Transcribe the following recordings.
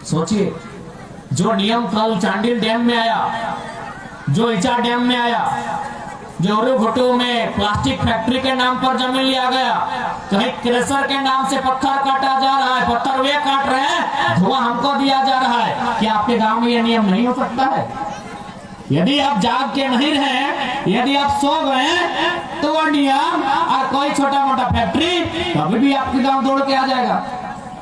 सोचिए, जो नियम कल चांडिल डैम में आया, जो इचा डैम में आया, जो घोटू में प्लास्टिक फैक्ट्री के नाम पर जमीन लिया गया, कहीं क्रेशर के नाम से पत्थर काटा जा रहा है, पत्थर वे काट रहे हैं, धुआं हमको दिया जा रहा है। क्या आपके गांव में ये नियम नहीं हो सकता है? यदि आप जाग के नहीं रहे, यदि आप सो गए, तो वो नियम और कोई छोटा मोटा फैक्ट्री कभी भी आपके गांव दौड़ के आ जाएगा।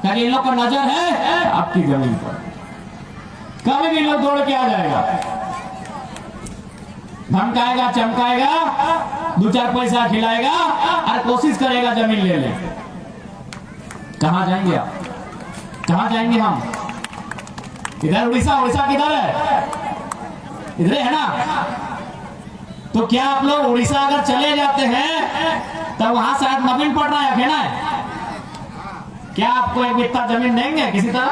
क्या इन लोग का नजर है आपकी जमीन पर? कभी भी लोग दौड़ के आ जाएगा, धमकाएगा, चमकाएगा, 2-4 पैसा खिलाएगा और कोशिश करेगा जमीन ले ले। कहां जाएंगे आप? कहां जाएंगे हम? इधर उड़ीसा, उड़ीसा किधर है? इधर है ना। तो क्या आप लोग उड़ीसा अगर चले जाते हैं तो वहां शायद नवीन पटनायक है ना, क्या आपको एक बित्ता जमीन देंगे किसी तरह,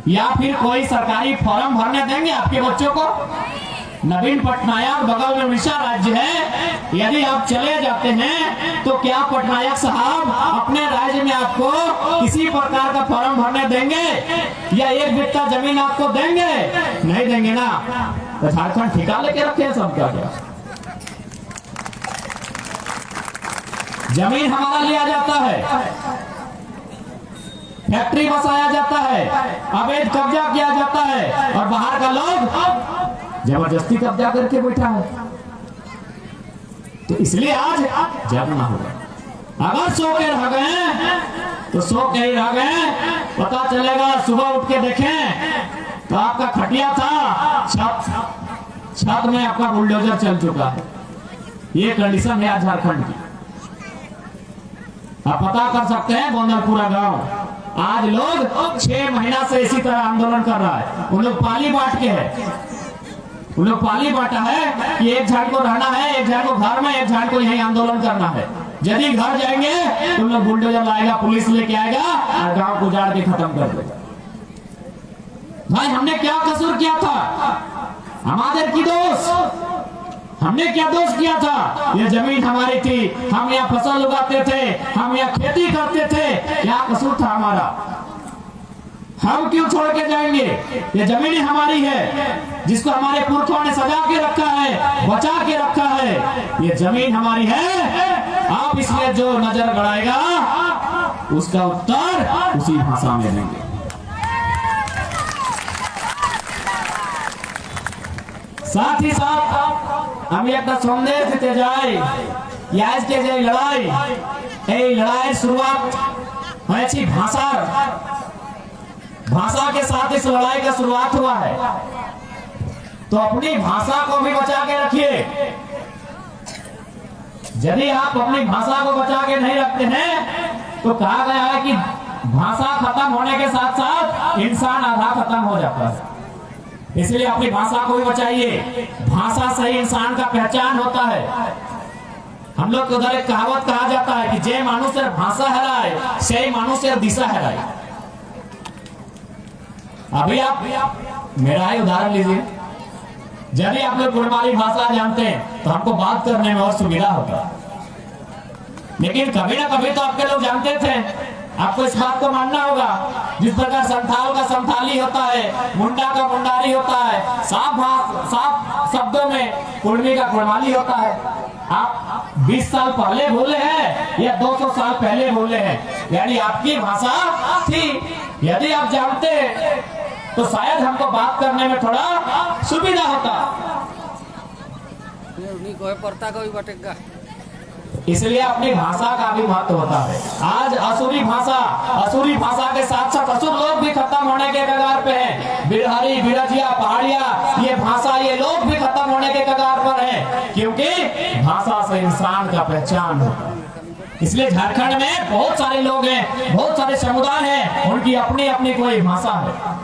या फिर कोई सरकारी फॉर्म भरने देंगे आपके बच्चों को? नवीन पटनायक बगल में उड़ीसा राज्य है, यदि आप चले जाते हैं तो क्या पटनायक साहब अपने राज्य में आपको किसी प्रकार का फॉर्म भरने देंगे या एक बित्ता जमीन आपको देंगे? नहीं देंगे ना। तो झारखंड ठिका लेके रखे हैं सब। क्या जमीन हमारा लिया जाता है, फैक्ट्री बसाया जाता है, अवैध कब्जा किया जाता है और बाहर का लोग जबरदस्ती कब्जा करके बैठा है। तो इसलिए आज जागना होगा। अगर सो के रह गए तो सो के ही रह गए। पता चलेगा सुबह उठ के देखें तो आपका खटिया था, छत में आपका बुलडोजर चल चुका है। ये कंडीशन है आज झारखंड की। आप पता कर सकते हैं गोंदलपुरा गांव आज लोग 6 महीना से इसी तरह आंदोलन कर रहा है। उन लोग पाली बांट के है, उन लोग पाली बांटा है कि एक झाड़ को रहना है, एक झाड़ को घर में, एक झाड़ को यही आंदोलन करना है। यदि घर जाएंगे तो लोग बुलडोजर लाएगा, पुलिस लेके आएगा और गांव को उजाड़ के खत्म कर देगा। भाई हमने क्या कसूर किया था? हमारे की दोष, हमने क्या दोष किया था? ये जमीन हमारी थी, हम यहाँ फसल उगाते थे, हम यहाँ खेती करते थे, क्या कसूर था हमारा? हम क्यों छोड़ के जाएंगे? ये जमीन हमारी है, जिसको हमारे पुरखों ने सजा के रखा है, बचा के रखा है। ये जमीन हमारी है। आप इसमें जो नजर गड़ाएगा उसका उत्तर उसी भाषा में देंगे। साथ ही साथ हम एक संदेश देते जाए, आज के जो लड़ाई शुरुआत है भाषा के साथ इस लड़ाई का शुरुआत हुआ है। तो अपनी भाषा को भी बचा के रखिए। यदि आप अपनी भाषा को बचा के नहीं रखते हैं तो कहा गया है कि भाषा खत्म होने के साथ साथ इंसान आधा खत्म हो जाता है। इसलिए अपनी भाषा को भी बचाइए। भाषा से ही इंसान का पहचान होता है। हम लोग को उधर एक कहावत कहा जाता है कि जे मानुषेर भाषा हराए से मानुषेर दिशा हराए। अभी आप मेरा ही उदाहरण लीजिए। यदि आप लोग गुणमाली भाषा जानते हैं तो हमको बात करने में और सुविधा होता, लेकिन कभी ना कभी तो आपके लोग जानते थे। आपको इस बात को मानना होगा, जिस प्रकार संथाल का संथाली होता है, मुंडा का मुंडारी होता है, साफ शब्दों में कुर्मी का कुर्माली होता है। आप 20 साल पहले बोले हैं या 200 साल पहले बोले हैं, यानी आपकी भाषा थी। यदि आप जानते तो शायद हमको बात करने में थोड़ा सुविधा होता। इसलिए अपनी भाषा का भी महत्व होता है। आज असुरी भाषा के साथ साथ असुर लोग भी खत्म होने के कगार पे हैं। बिरहरी, बिरजिया, पहाड़िया, ये भाषा, ये लोग भी खत्म होने के कगार पर हैं, क्योंकि भाषा से इंसान का पहचान होता है। इसलिए झारखंड में बहुत सारे लोग हैं, बहुत सारे समुदाय हैं, उनकी अपनी अपनी कोई भाषा है।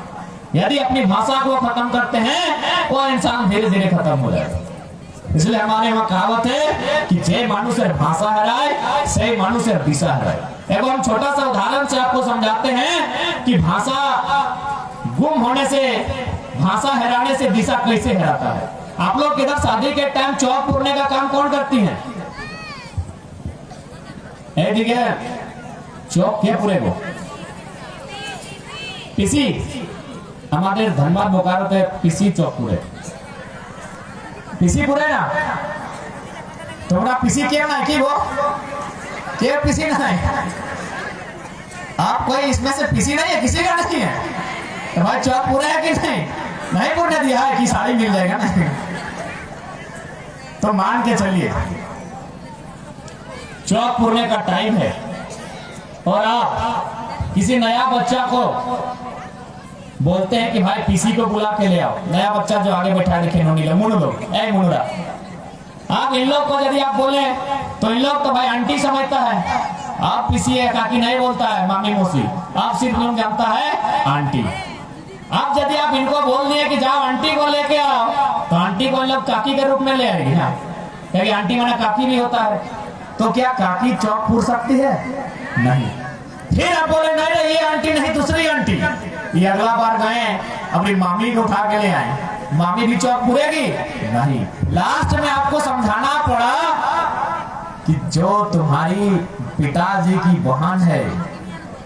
यदि अपनी भाषा को खत्म करते हैं वो इंसान धीरे धीरे खत्म हो जाएगा। इसलिए हमारे वहाँ कहावत है कि जे मानुषेर भाषा हराए से मानुषेर दिशा हराए। एवं हम छोटा सा उदाहरण से आपको समझाते हैं कि भाषा गुम होने से, भाषा हराने से दिशा कैसे हराता है। आप लोग इधर शादी के टाइम चौक पूरने का काम कौन करती है? चौक क्या पूरे को পিসি আমাদের ধনবাদ বোকারোতে পিসি চক পুরে পিসি পুরে না তোমরা পিসি क्यों ना की वो क्यों पिसी नहीं आप कोई इसमें से पिसी नहीं है किसी का नहीं है तो भाई चौक पूरा है कि नहीं नहीं पूरने दिया है कि साड़ी मिल जाएगा ना तो मान के चलिए चौक पूरने का टाइम है और आप किसी नया बच्चा को बोलते हैं कि भाई पीसी को बुला के ले आओ नया बच्चा जो आगे बैठा दिखे मुनुरा आप इन लोग को यदि आप बोले तो इन लोग तो भाई आंटी समझता है आप पीसी है काकी नहीं बोलता है मामी मौसी आप सिर्फ लोग जानता है आंटी आप यदि आप इनको बोल दिए कि जाओ आंटी को लेके आओ तो आंटी को इन लोग काकी के रूप में ले आएगी ना क्योंकि आंटी माना काकी भी होता है तो क्या काकी चौक पूर सकती है नहीं फिर आप बोले नहीं ये आंटी नहीं दूसरी आंटी ये अगला बार गए अपनी मामी को उठा के ले आए मामी भी चौक पूरेगी नहीं लास्ट में आपको समझाना पड़ा कि जो तुम्हारी पिताजी की बहन है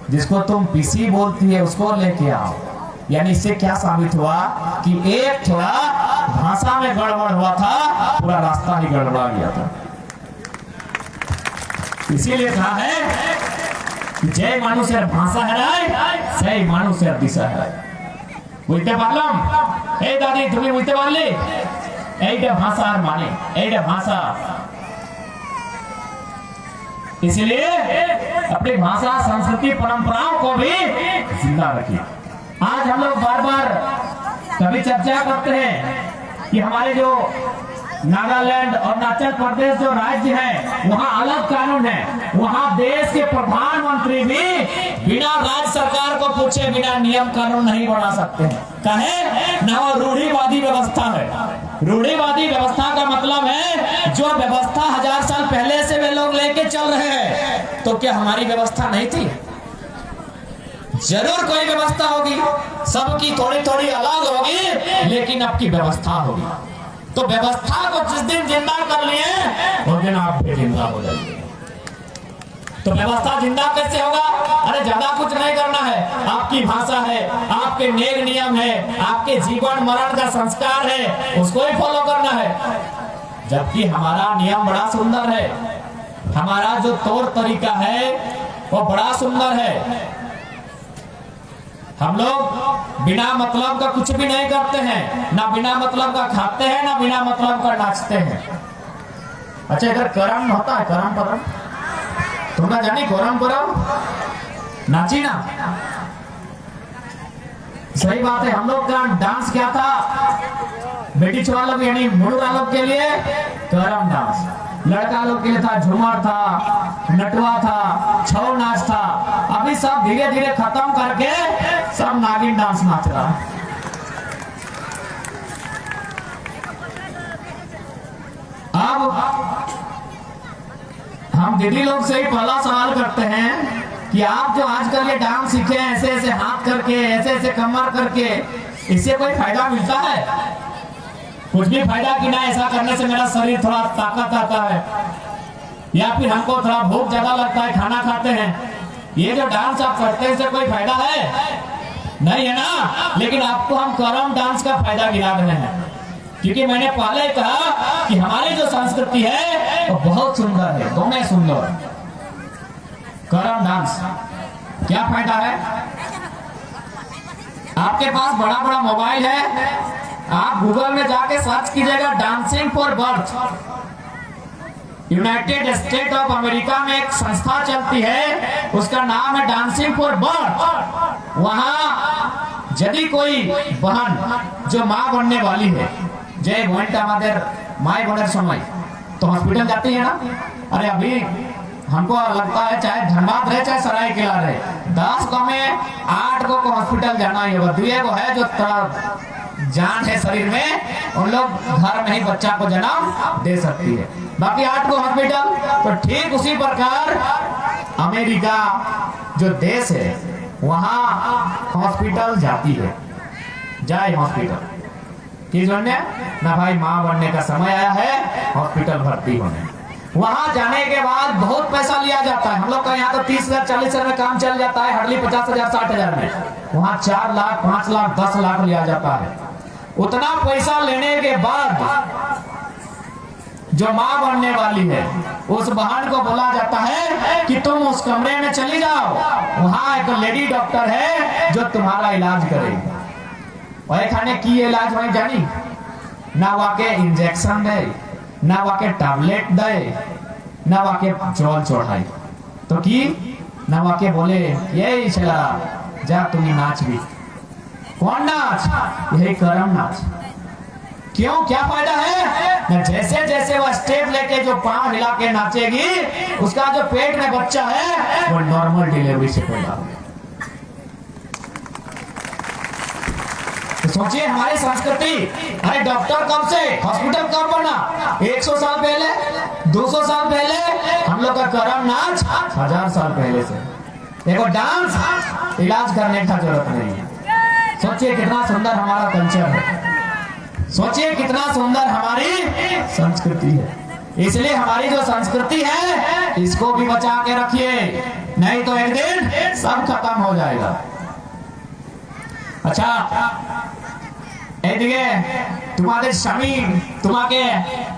जिसको तुम पीसी बोलती है उसको लेके आओ यानी इससे क्या साबित हुआ कि एक थोड़ा भाषा में गड़बड़ हुआ था पूरा रास्ता ही गड़बड़ा गया था इसीलिए कहा है जय मानुषेर भाषा है সেই মানুষের দিশা है বুঝতে পারলাম এই দাদি তুমি বুঝতে পারলে এইটা ভাষার মানে এইটা भाषा इसलिए अपनी भाषा संस्कृति परंपराओं को भी जिंदा रखिए आज हम लोग बार बार कभी चर्चा करते हैं कि हमारे जो नागालैंड और अरुणाचल प्रदेश जो राज्य है वहाँ अलग कानून है वहाँ देश के प्रधानमंत्री भी बिना राज्य सरकार को पूछे बिना नियम कानून नहीं बना सकते हैं कहे ना वो रूढ़िवादी व्यवस्था है रूढ़िवादी व्यवस्था का मतलब है जो व्यवस्था 1000 साल पहले से वे लोग लेके चल रहे हैं तो क्या हमारी व्यवस्था नहीं थी जरूर कोई व्यवस्था होगी सबकी थोड़ी थोड़ी अलग होगी लेकिन आपकी व्यवस्था होगी तो व्यवस्था को जिस दिन जिंदा कर लिए उस दिन आप भी जिंदा हो जाइए तो व्यवस्था जिंदा कैसे होगा अरे ज्यादा कुछ नहीं करना है आपकी भाषा है आपके नेक नियम है आपके जीवन मरण का संस्कार है उसको ही फॉलो करना है जबकि हमारा नियम बड़ा सुंदर है हमारा जो तौर तरीका है वो बड़ा सुंदर है हम लोग बिना मतलब का कुछ भी नहीं करते हैं ना बिना मतलब का खाते हैं ना बिना मतलब का नाचते हैं अच्छा इधर करम होता है करम परम तुमने जानी करम परम नाची ना सही बात है हम लोग का डांस क्या था बेटी छोरा लोग यानी मुड़ुआ लोग के लिए करम डांस लड़का लोग के लिए था झूमर था नटवा था छौ नाच था अभी सब धीरे धीरे खत्म करके सब नागिन डांस नाच रहा है अब हम दीदी लोग से ही पहला सवाल करते हैं कि आप जो आजकल ये डांस सीखे हैं ऐसे ऐसे हाथ करके ऐसे ऐसे कमर करके इससे कोई फायदा मिलता है कुछ भी फायदा कि ना ऐसा करने से मेरा शरीर थोड़ा ताकत आता है या फिर हमको थोड़ा भूख ज्यादा लगता है खाना खाते हैं ये जो डांस आप करते हैं इससे कोई फायदा है नहीं है ना लेकिन आपको हम करम डांस का फायदा गिरा रहे हैं क्योंकि मैंने पहले कहा कि हमारी जो संस्कृति है वो बहुत सुंदर है दोनों सुंदर करम डांस क्या फायदा है आपके पास बड़ा बड़ा मोबाइल है आप गूगल में जाके सर्च कीजिएगा dancing for birth United state of America में एक संस्था चलती है उसका नाम है डांसिंग फॉर बर्थ वहां यदि कोई बहन जो मां बनने वाली है जय घंटा हमारे माए बने समय तो हॉस्पिटल जाती है ना अरे अभी हमको लगता है चाहे धनबाद रहे चाहे सरायकेला रहे 10 गाँव में 8 को हॉस्पिटल जाना ही होगा 2 को है जो जान है शरीर में उन लोग घर में ही बच्चा को जन्म दे सकती है बाकी 8 को हॉस्पिटल तो ठीक उसी प्रकार अमेरिका जो देश है वहां हॉस्पिटल जाती है जाए हॉस्पिटल किस बनने ना भाई माँ बनने का समय आया है हॉस्पिटल भर्ती होने वहां जाने के बाद बहुत पैसा लिया जाता है। हम लोग का यहाँ तो 30,000 40,000 में काम चल जाता है, हार्डली 50,000 60,000 में। वहां 4 लाख 5 लाख 10 लाख लिया जाता है। उतना पैसा लेने के बाद जो माँ बनने वाली है उस बहन को बोला जाता है कि तुम उस कमरे में चली जाओ, वहां एक लेडी डॉक्टर है जो तुम्हारा इलाज करेगी। और खाने की इलाज वही जानी ना, वाके इंजेक्शन दे ना, वाके टैबलेट दे ना, वाके जल चढ़ाई तो की ना, वाके बोले यही चला जा तुम नाच भी। कौन नाच? यही करम नाच। क्यों, क्या फायदा है? जैसे जैसे वो स्टेप लेके जो पांव हिला के नाचेगी, उसका जो पेट में बच्चा है वो नॉर्मल डिलीवरी से पैदा होगा। तो सोचिए हमारी संस्कृति, अरे डॉक्टर कब से, हॉस्पिटल कब बना? 100 साल पहले, 200 साल पहले। हम लोग का करम नाच 1000 साल पहले से। देखो डांस इलाज करने का जरूरत नहीं है। सोचिए कितना सुंदर हमारा कल्चर है, सोचिए कितना सुंदर हमारी संस्कृति है। इसलिए हमारी जो संस्कृति है इसको भी बचा के रखिए, नहीं तो एक दिन सब खत्म हो जाएगा। अच्छा এদিকে তোমাদের স্বামী তোমাকে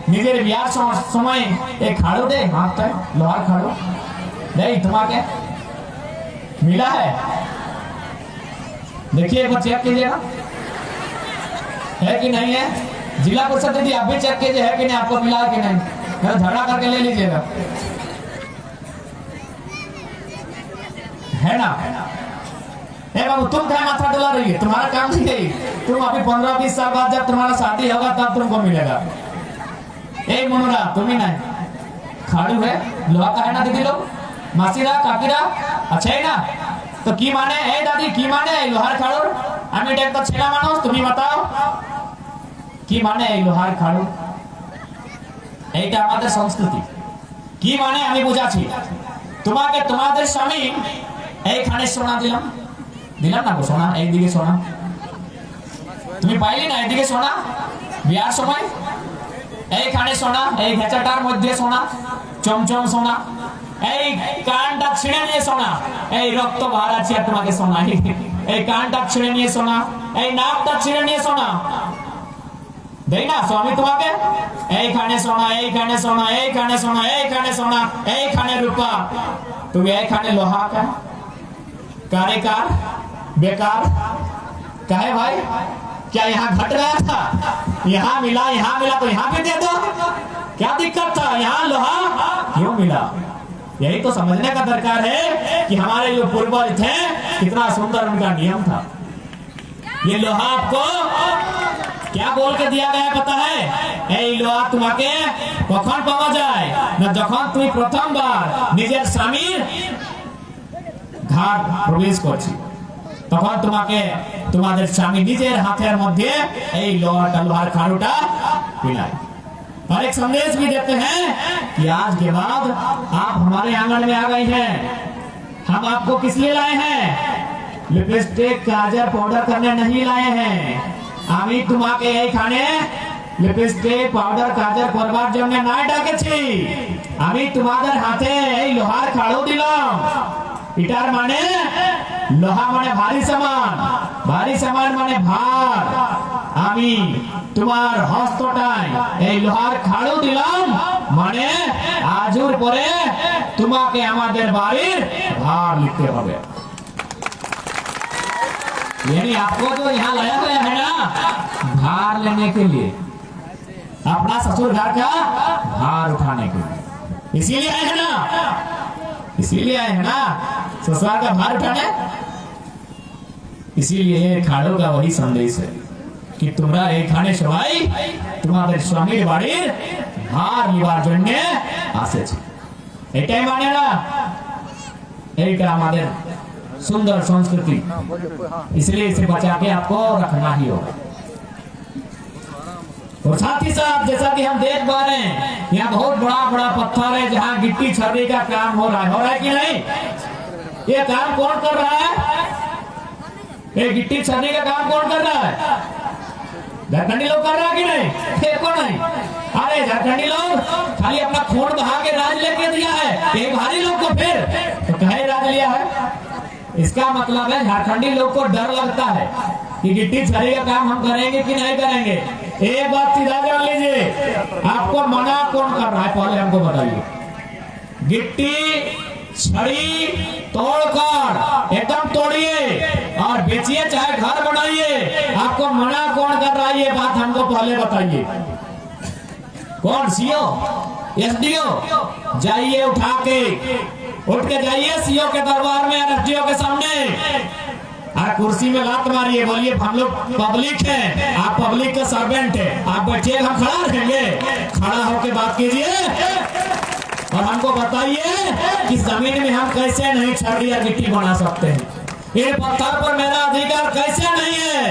নিজের বিয়ার সময় এই খাড়ো দে, হাতটা লোহার খাড়ো नहीं तुम्हारे मिला है? देखिए एक बार चेक कीजिएगा है कि नहीं है। जिला परिषद यदि आप भी चेक कीजिए है कि नहीं, आपको मिला है कि नहीं, झगड़ा करके ले लीजिएगा, है ना। बाबू तुम क्या माथा डुला रही है? तुम्हारा काम नहीं है। तुम अभी 15-20 साल बाद जब तुम्हारा शादी होगा तब तुमको मिलेगा। मुनुरा तुम ही नहीं खाड़ू है, लोहा का है ना दीदी लोग, मासीरा काकीरा अच्छा है ना। तो की माने है दादी, की माने लोहार खाड़ू? আমি এটা একটা ছেলে মানুষ, তুমি बताओ কি মানে এই লোহার খাড়ু? এইটা আমাদের সংস্কৃতি। কি মানে আমি বুঝাচ্ছি তোমাকে। তোমাদের স্বামী এইখানে সোনা দিলাম, দিলাম না গো সোনা, এইদিকে সোনা তুমি পাইলি না, এইদিকে সোনা বিয়ার সময়, এইখানে সোনা, এই ভেচাটার মধ্যে সোনা, চমচম সোনা, এই কানটা ছিঁড়ে নিয়ে সোনা, এই রক্ত বার আছে আর তোমাকে সোনা, এই কানটা ছিঁড়ে নিয়ে সোনা, এই নাকটা ছিঁড়ে নিয়ে সোনা দেই না স্বামী তোমাকে। এইখানে সোনা, এইখানে সোনা, এইখানে সোনা, এইখানে সোনা, এইখানে রূপা, তুমি এইখানে लोहा का कारे कार बेकार काहे भाई? क्या यहाँ घट गया था? यहाँ मिला तो यहाँ पे दे दो, क्या दिक्कत था? यहाँ लोहा क्यों मिला? यही तो समझने का दरकार है कि हमारे जो पूर्वज थे कितना सुंदर उनका नियम था। ये लोहा आपको क्या बोल के दिया गया पता है? এই লোহা তোমাকে কখন পাওয়া যায় না, যখন তুমি প্রথমবার নিজের স্বামীর ঘাট প্রবেশ করছি, তখন তোমাকে তোমাদের স্বামী নিজের হাতের মধ্যে এই লোহার খাড়ুটা পিলায়। और एक संदेश भी देते हैं कि आज के बाद आप हमारे आंगन में आ गए हैं, हम आपको किस लिए लाए हैं? लिपस्टिक काजल पाउडर करने नहीं लाए हैं। আমি তোমাকে এইখানে লিপস্টিক পাউডার কাজল করবার জন্য না ডাকেছি, আমি তোমাদের হাতে এই লোহার খাড়ু দিলাম। এটার মানে লোহা মানে ভারী সামান, ভারী সামান মানে ভার। আমি তোমার হস্তটায় এই লোহার খাড়ু দিলাম, মানে আজুর পরে তোমাকে আমাদের বাড়ির ভার নিতে হবে। यानी आपको तो यहाँ लाया गया है ना भार लेने के लिए, अपना ससुर घर का भार उठाने के लिए, इसीलिए आए हैं ना, इसीलिए आए हैं ना ससुराल का भार उठाने। इसीलिए खाड़ो का वही संदेश है कि তোমরা এখানে সবাই তোমাদের স্বামীর বাড়ির ভার নিবার জন্য আসেছে। এটাই মানে না, এইটা আমাদের सुंदर संस्कृति, इसलिए इसे बचा के आपको रखना ही होगा। और साथ ही साथ जैसा कि हम देख पा रहे हैं यहाँ बहुत बड़ा बड़ा पत्थर है जहाँ गिट्टी छर्री का काम हो रहा है कि नहीं? ये काम कौन कर रहा है? ये गिट्टी छर्री का काम कौन कर रहा है? झारखंडी लोग कर रहा है कि नहीं? देखो नहीं। अरे झारखंडी लोग खाली अपना खून बहा के राज लेके दिया है, एक भारी लोग को फिर तो कहे राज लिया है। इसका मतलब है झारखंडी लोग को डर लगता है कि गिट्टी छड़ी का काम हम करेंगे कि नहीं करेंगे। एक बात सीधा जान लीजिए, आपको मना कौन कर रहा है पहले हमको बताइए। गिट्टी छड़ी तोड़कर एकदम तोड़िए और बेचिए, चाहे घर बनाइए, आपको मना कौन कर रहा है ये बात हमको पहले बताइए। कौन? CO, SDO? जाइए उठ के जाइए सीओ के दरबार में, एसडीओ के सामने, कुर्सी में लात मारिए, बोलिए हम लोग पब्लिक हैं, आप पब्लिक के सर्वेंट हैं, आप बैठिए, हम खड़ा रहेंगे। खड़ा होकर बात कीजिए और हमको बताइए कि जमीन में हम कैसे नहीं छड़ी या गिट्टी बना सकते हैं, ये पत्थर पर मेरा अधिकार कैसे नहीं है।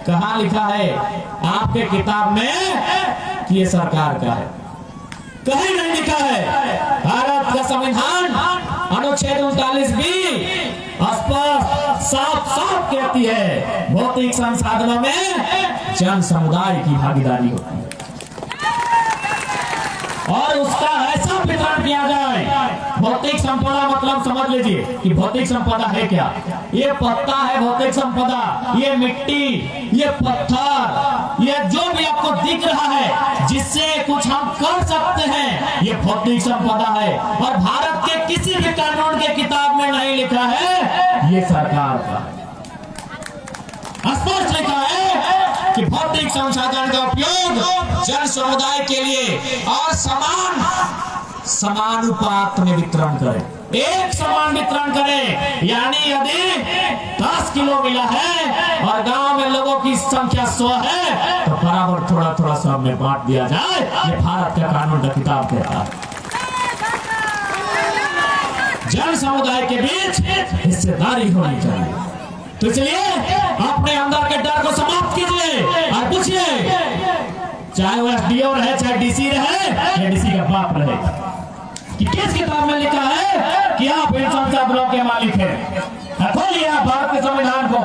कहाँ लिखा है आपके किताब में कि ये सरकार का है? कहीं नहीं लिखा है। भारत का संविधान अनुच्छेद 39B स्पष्ट साफ साफ कहती है भौतिक संसाधनों में जन समुदाय की भागीदारी होती है और उसका ऐसा वितरण किया जाए। भौतिक संपदा मतलब समझ लीजिए कि भौतिक संपदा है क्या? ये पत्ता है भौतिक संपदा, ये मिट्टी, ये पत्थर, ये जो भी आपको दिख रहा है जिससे कुछ हम कर सकते हैं, ये भौतिक संपदा है। और भारत के किसी भी कानून के किताब में नहीं लिखा है ये सरकार का। स्पष्ट लिखा है कि भौतिक संसाधन का उपयोग जन समुदाय के लिए और समानुपात में वितरण करें, एक समान वितरण करें। यानी यदि 10 किलो मिला है और गांव में लोगों की संख्या 100 है तो बराबर थोड़ा थोड़ा सब में बांट दिया जाए। ये भारत का कानून का किताब कहता है। जन समुदाय के बीच हिस्सेदारी होनी चाहिए। तो इसलिए अपने अंदर के डर को समाप्त कीजिए और पूछिए, चाहे वो एसडीओ रहे, चाहे डीसी रहे या डीसी का बाप रहे, कि किस किताब में लिखा है कि आप इन संसाधनों के मालिक हैं। खोलिए आप भारत के संविधान को,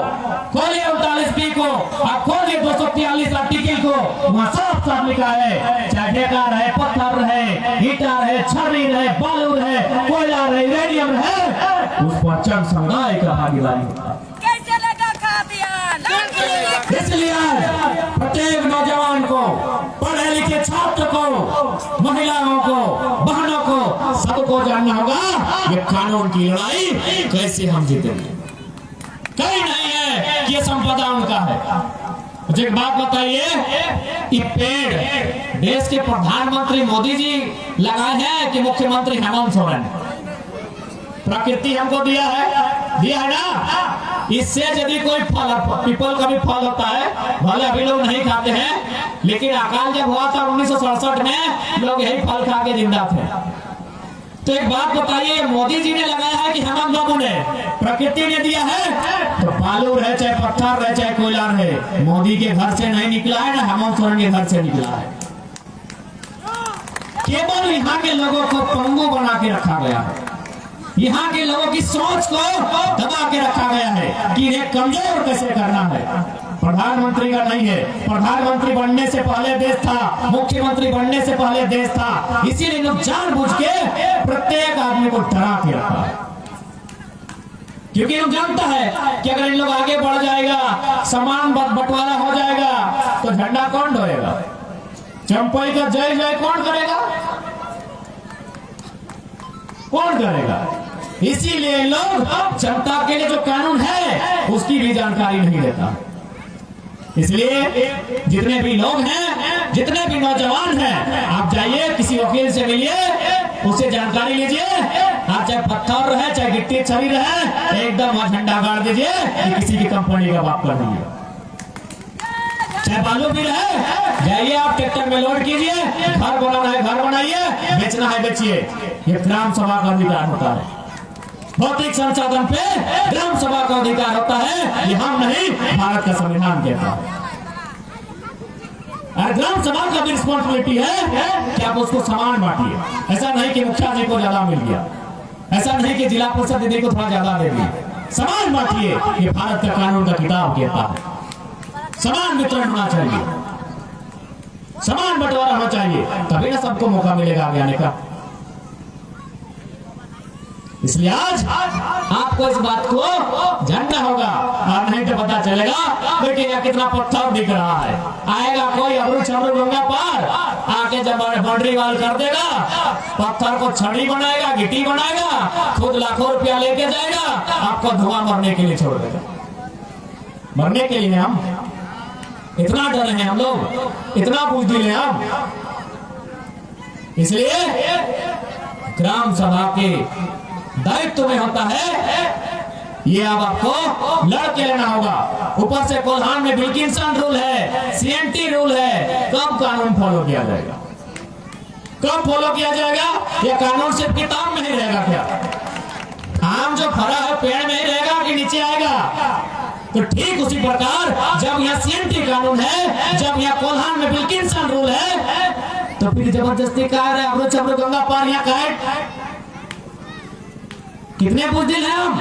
खोलिए 39B को, आप खोलिए 243 आर्टिकल को, वहाँ साफ साफ लिखा है चाहे डेका रहे, पत्थर रहे, ईटा रहे, छर्री रहे, बालू रहे, कोयला रहे, यूरेनियम रहे, उस पर जन समुदाय का भागीदारी होता है। इसलिए प्रत्येक नौजवान को, पढ़े लिखे छात्र को, महिलाओं को, बहनों को, सबको जानना होगा ये कानून की लड़ाई कैसे हम जीतेंगे। कहीं नहीं है कि ये संपदा उनका है। मुझे एक बात बताइए, ये पेड़ देश के प्रधानमंत्री मोदी जी लगाए हैं कि मुख्यमंत्री हेमंत सोरेन? प्रकृति हमको दिया है ना। इससे यदि कोई फल, पीपल का भी फल होता है, भले अभी लोग नहीं खाते हैं, लेकिन अकाल जब हुआ था 1967 में लोग यही फल खा के जिंदा थे। तो एक बात बताइए, मोदी जी ने लगाया है कि हेमंत बाबू ने, प्रकृति ने दिया है? तो बालू रहे, चाहे पत्थर रहे, चाहे कोयला रहे, मोदी के घर से नहीं निकला है ना हेमंत सोरेन के घर से निकला है। केवल यहाँ के लोगों को पंगु बना के रखा गया है, यहाँ के लोगों की सोच को दबा के रखा गया है कि इन्हें कमजोर कैसे करना है। प्रधानमंत्री का नहीं है, प्रधानमंत्री बनने से पहले देश था, मुख्यमंत्री बनने से पहले देश था। इसीलिए लोग जानबूझ के प्रत्येक आदमी को डरा के रखा है, क्योंकि लोग जानता है कि अगर इन लोग आगे बढ़ जाएगा, समान बंटवारा हो जाएगा, तो झंडा कौन ढोएगा? चंपई का जय जय कौन करेगा? कौन करेगा? इसीलिए लोग जनता के लिए जो कानून है उसकी भी जानकारी नहीं देता। इसलिए जितने भी लोग हैं, जितने भी नौजवान हैं, आप जाइए किसी वकील से मिलिए, उससे जानकारी लीजिए। आप चाहे पत्थर रहे, चाहे गिट्टी छड़ी रहे, एकदम झंडा गाड़ दीजिए कि किसी की कंपनी का बाप कर दीजिए। चाहे बालू भी रहे, जाइए आप ट्रैक्टर में लोड कीजिए, घर बनाना है घर बनाइए, बेचना है बेचिए। ये ग्राम सभा का अधिकार होता है। भौतिक संसाधन पे ग्राम सभा का अधिकार होता है, ये हम नहीं, भारत का संविधान कहता है। और ग्राम सभा का भी रिस्पॉन्सिबिलिटी है कि आप उसको समान बांटिए। ऐसा नहीं कि मुखिया जी को ज्यादा मिल गया, ऐसा नहीं कि जिला परिषद दीदी को थोड़ा ज्यादा दे दिया, समान बांटिए। ये भारत का कानून का किताब कहता है। समान वितरण होना चाहिए, समान बंटवारा होना चाहिए, तभी ना सबको मौका मिलेगा आगे आने का। इसलिए आज आपको इस बात को जानना होगा, और नहीं तो पता चलेगा बेटे यहाँ कितना पत्थर दिख रहा है। आएगा कोई अबरू छबरू गंगा पार आके जब बाउंड्री वाल कर देगा, पत्थर को छड़ी बनाएगा, गिट्टी बनाएगा, खुद लाखों रुपया लेके जाएगा, आपको धुआं मरने के लिए छोड़ देगा। मरने के लिए हम इतना डरे हैं, हम लोग इतना बुझदिल हैं हम। इसलिए ग्राम सभा के दायित्व में होता है ये, अब आपको लड़के लेना होगा। ऊपर से कोल्हान में विल्किंसन रूल है, सीएनटी रूल है, कब कानून फॉलो किया जाएगा? कब फॉलो किया जाएगा? ये कानून सिर्फ किताब में ही रहेगा क्या? आम जो फरा है पेड़ में ही रहेगा कि नीचे आएगा? तो ठीक उसी प्रकार जब यहाँ सीएनटी कानून है, जब यहाँ कोल्हान में विल्किंसन रूल है, तो फिर जबरदस्ती कह रहे अबरू छबरू गंगा पार यहाँ का कितने बुजदिल हैं हम?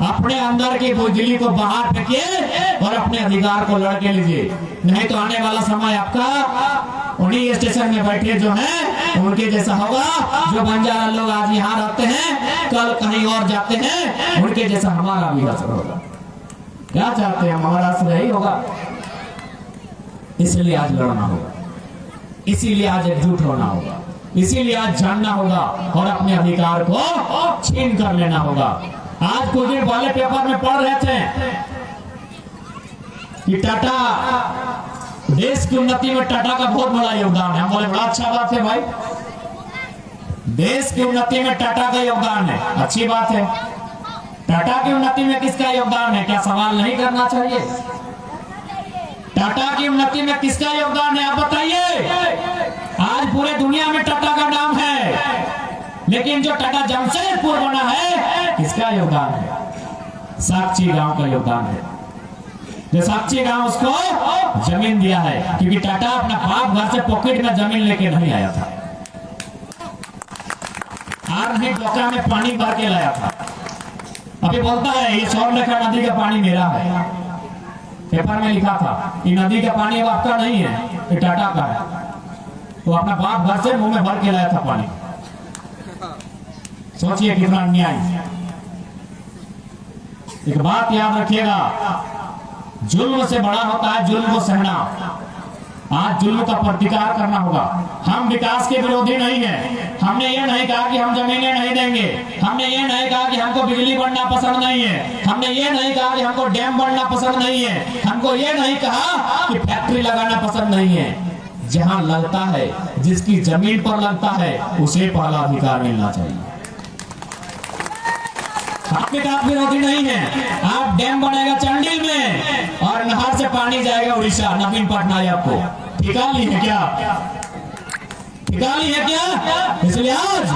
अपने अंदर की बुजदिली को बाहर फेंकिए और अपने अधिकार को लड़के लीजिए, नहीं तो आने वाला समय आपका उन्हीं स्टेशन में बैठे जो हैं उनके जैसा होगा। जो बंजारा लोग आज यहाँ रहते हैं, कल कहीं और जाते हैं, उनके जैसा हमारा भी असर होगा। क्या चाहते हैं? हमारा असर यही होगा। इसलिए आज लड़ना होगा, इसीलिए आज एकजुट होना होगा, इसीलिए आज जानना होगा और अपने अधिकार को छीन कर लेना होगा। आज कुछ दिन पहले पेपर में पढ़ रहे थे कि टाटा, देश की उन्नति में टाटा का बहुत बड़ा योगदान है। हम बोले बड़ा अच्छा बात है भाई, देश की उन्नति में टाटा का योगदान है, अच्छी बात है। टाटा की उन्नति में किसका योगदान है? क्या सवाल नहीं करना चाहिए? टाटा की उन्नति में किसका योगदान है आप बताइए? आज पूरे दुनिया में टाटा का नाम है, लेकिन जो टाटा जमशेदपुर बना है किसका योगदान है? साक्षी गांव का योगदान है। जो साक्षी गांव उसको जमीन दिया है, क्योंकि टाटा अपना बाप घर से पॉकेट में जमीन लेके नहीं आया था, और नहीं डोकरा में पानी भर के लाया था। अभी बोलता है ये स्वर्णरेखा नदी का पानी मेरा है, पेपर में लिखा था ये नदी का पानी अब आपका नहीं है, ये टाटा का है। तो अपना बाप घर से मुंह में भर के लाया था पानी। सोचिए कितना अन्याय। एक बात याद रखिएगा, जुल्म से बड़ा होता है जुल्म को सहना। आज जुल्म का प्रतिकार करना होगा। हम विकास के विरोधी नहीं है, हमने ये नहीं कहा कि हम जमीनें नहीं देंगे, हमने ये नहीं कहा कि हमको बिजली बढ़ना पसंद नहीं है, हमने ये नहीं कहा कि हमको डैम बढ़ना पसंद नहीं है, हमको ये नहीं कहा कि फैक्ट्री लगाना पसंद नहीं है। जहां लगता है, जिसकी जमीन पर लगता है, उसे पहला अधिकार मिलना चाहिए। आपके आप विरोधी नहीं है। आप डैम बनेगा चंडील में और नहर से पानी जाएगा उड़ीसा, नवीन पटनायक को ठिका ली है क्या? ठिका ली है क्या? इसलिए आज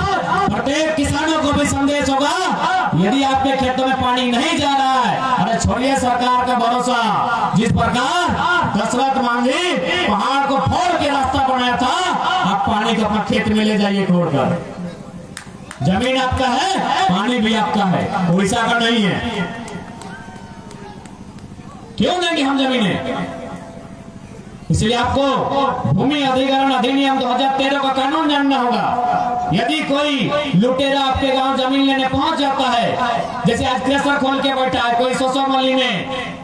प्रत्येक किसानों को भी संदेश होगा, यदि आपके खेतों में पानी नहीं जा रहा है, अरे छोड़िए सरकार का भरोसा। जिस प्रकार दशरथ मांझी पहाड़ को फोड़ के रास्ता बनाया था, आप पानी को अपना खेत में ले जाइए तोड़कर। जमीन आपका है, पानी भी आपका है, उड़ीसा का नहीं है। क्यों देंगे हम जमीनें? इसलिए आपको भूमि अधिग्रहण अधिनियम 2013 का कानून जानना होगा। यदि कोई लुटेरा आपके गांव जमीन लेने पहुंच जाता है, जैसे आज क्रेशर खोल के बैठा है कोई सोसोमली में,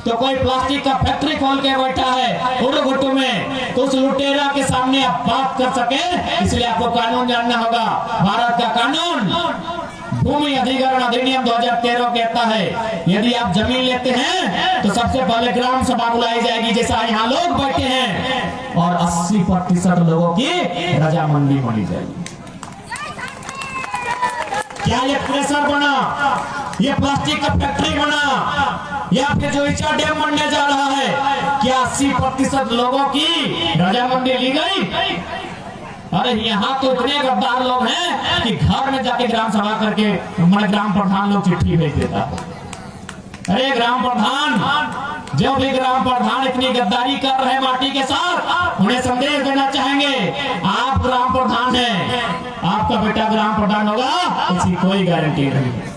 तो कोई प्लास्टिक का फैक्ट्री खोल के बैठा है उड़गुट्टू में, तो उस लुटेरा के सामने आप बात कर सके, इसलिए आपको कानून जानना होगा। भारत का कानून भूमि अधिग्रहण अधिनियम 2013 कहता है, यदि आप जमीन लेते हैं तो सबसे पहले ग्राम सभा बुलाई जाएगी, जैसा यहाँ लोग बैठे हैं, और 80% लोगों की रजामंदी होनी चाहिए। क्या ये प्रेशर बना, ये प्लास्टिक का फैक्ट्री बना, या फिर जो इच्छा डैम बनने जा रहा है, क्या 80% लोगों की रजामंदी ली गई? अरे यहाँ तो इतने गद्दार लोग हैं कि घर में जाके ग्राम सभा करके हमारे ग्राम प्रधान लोग चिट्ठी भेज देता है। अरे ग्राम प्रधान, जो भी ग्राम प्रधान इतनी गद्दारी कर रहे हैं माटी के साथ, उन्हें संदेश देना चाहेंगे, आप ग्राम प्रधान हैं, आपका बेटा ग्राम प्रधान होगा इसकी कोई गारंटी नहीं है।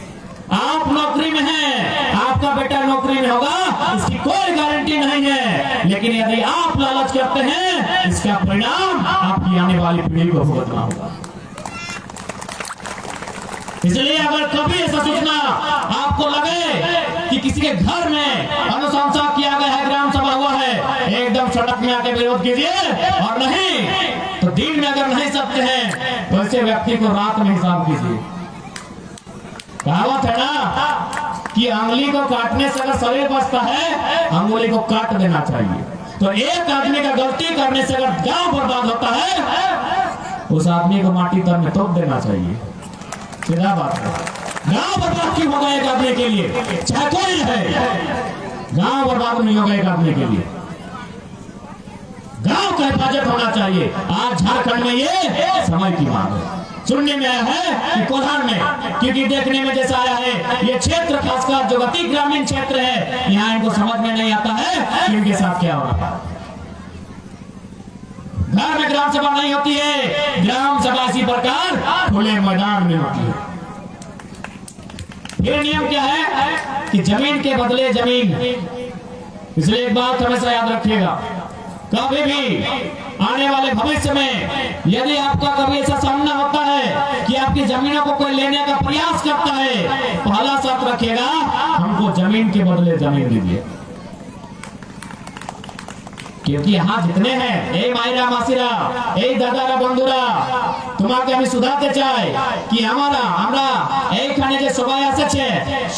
आप नौकरी में हैं, आपका बेटा नौकरी में होगा इसकी कोई गारंटी गारंटी नहीं है, लेकिन यदि आप लालच करते हैं इसका परिणाम आपकी आने वाली पीढ़ी को भुगतना होगा। इसलिए अगर कभी ऐसा सोचना आपको लगे कि किसी के घर में अनुशंसा किया गया है, ग्राम सभा हुआ है, एकदम सड़क में आके विरोध कीजिए, और नहीं तो दिन में अगर नहीं सकते हैं तो ऐसे व्यक्ति को रात में हिसाब कीजिए। कहावत है ना कि अंगुली को काटने से अगर शरीर बचता है, अंगुली को काट देना चाहिए। तो एक आदमी का गलती करने से अगर गांव बर्बाद होता है, उस आदमी को माटी तर में तोप देना चाहिए। सीधा बात है। गांव बर्बाद क्यों होगा एक आदमी के लिए, चाहे कोई है, गांव बर्बाद नहीं होगा एक आदमी के लिए। गांव का हिफाजत होना चाहिए। आज झारखंड में ये समय की मांग है। सुनने में आया है कि कोल्हान में, क्योंकि देखने में जैसा आया है, ये क्षेत्र खासकर जो अति ग्रामीण क्षेत्र है, यहाँ इनको समझ में नहीं आता है कि इनके साथ क्या हो रहा है। घर में ग्राम सभा नहीं होती है, ग्राम सभा इसी प्रकार खुले मैदान में होती है। फिर नियम क्या है कि जमीन के बदले जमीन। इसलिए एक बात हमेशा याद रखिएगा, कभी भी आने वाले भविष्य में यदि आपका कभी ऐसा सामना होता है कि आपकी जमीनों को कोई लेने का प्रयास करता है, पहला शर्त रखिएगा, हमको जमीन के बदले जमीन दीजिए। क्योंकि यहाँ जितने हैं, ए मायरा मासिरा, ए दादारा बंधुरा, তোমাকে আমি শুধাতে চাই কি আমরা এইখানে যে সবাই আসছে,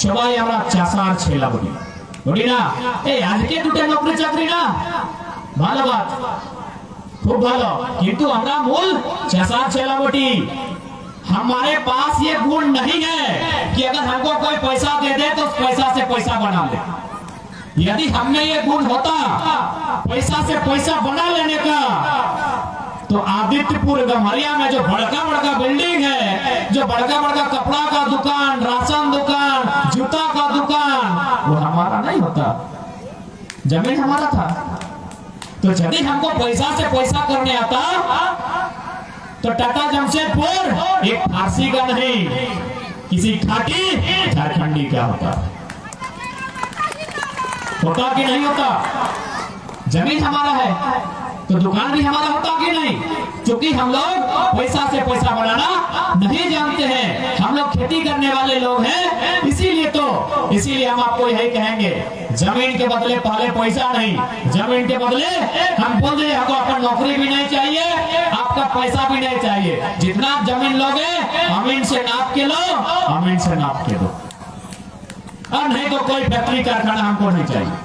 সবাই আমরা চাষার ছেলে বলি, বলি না? এই আজকে দুটো নকরি চাকরি না, ভালো বাত, খুব ভালো, কিন্তু আমরা মূল চাষার ছেলে বটি। हमारे पास ये गुण नहीं है कि अगर हमको कोई पैसा दे दे तो उस पैसा से पैसा बना ले। यदि हमने ये गुण होता पैसा से पैसा बना लेने का, तो आदित्यपुर गम्हरिया में जो बड़का बड़का बिल्डिंग है, जो बड़का बड़का कपड़ा का दुकान, राशन दुकान, जूता का दुकान, वो हमारा नहीं होता, जमीन हमारा था। तो यदि हमको पैसा से पैसा करने आता तो टाटा जमशेदपुर एक फारसी का नहीं, किसी खाटी झारखंडी का होता कि नहीं होता? जमीन हमारा है तो दुकान भी हमारा होता कि नहीं? क्योंकि हम लोग पैसा से पैसा बनाना नहीं जानते हैं, हम लोग खेती करने वाले लोग हैं। इसीलिए हम आपको यही कहेंगे, जमीन के बदले पहले पैसा नहीं, जमीन के बदले हम बोल रहे हमको अपन नौकरी भी नहीं चाहिए, आपका पैसा भी नहीं चाहिए। जितना आप जमीन लोगे अमीन से नाप के लो, अमीन से नाप के दो, और नहीं तो कोई फैक्ट्री कारखाना हमको नहीं चाहिए।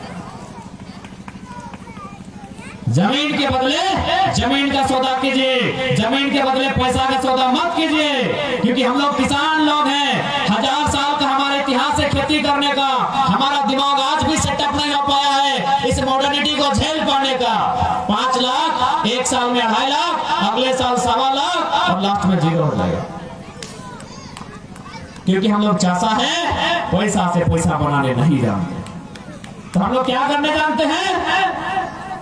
जमीन के बदले जमीन का सौदा कीजिए, जमीन के बदले पैसा का सौदा मत कीजिए। क्योंकि हम लोग किसान लोग हैं, 1000 साल का हमारा इतिहास है खेती करने का, हमारा दिमाग आज भी सेटअप नहीं हो पाया है इस मॉडर्निटी को झेल पाने का। 5 लाख एक साल में 2.5 लाख, अगले साल 1.25 लाख, और लास्ट में 0 हो जाएगा। क्योंकि हम लोग चासा है, पैसा से पैसा बनाने नहीं जानते। तो हम लोग क्या करने जानते हैं?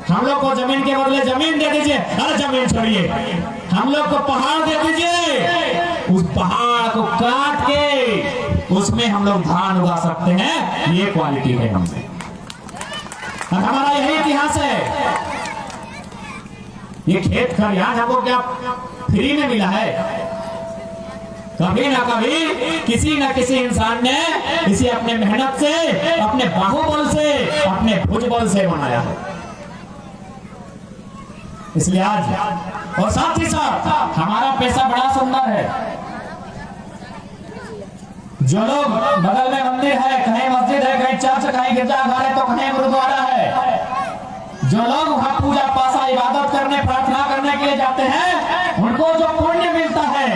हम लोग को जमीन के बदले जमीन दे दीजिए। अरे जमीन छोड़िए, हम लोग को पहाड़ दे दीजिए, उस पहाड़ को काट के उसमें हम लोग धान उगा सकते हैं। ये क्वालिटी है हमसे, और हमारा यही इतिहास है। ये खेत खलिहान हमको क्या फ्री में मिला है? कभी ना कभी किसी न किसी इंसान ने इसे अपने मेहनत से, अपने बाहुबल से, अपने भुजबल से बनाया है। इसलिए आज और साथ ही साथ हमारा पैसा बड़ा सुंदर है। जो लोग बगल में मंदिर है, कहीं मस्जिद है, कहीं चर्च, कहीं गिरजाघर है, तो कहीं गुरुद्वारा है, जो लोग वहां पूजा पासा इबादत करने, प्रार्थना करने के लिए जाते हैं, उनको जो पुण्य मिलता है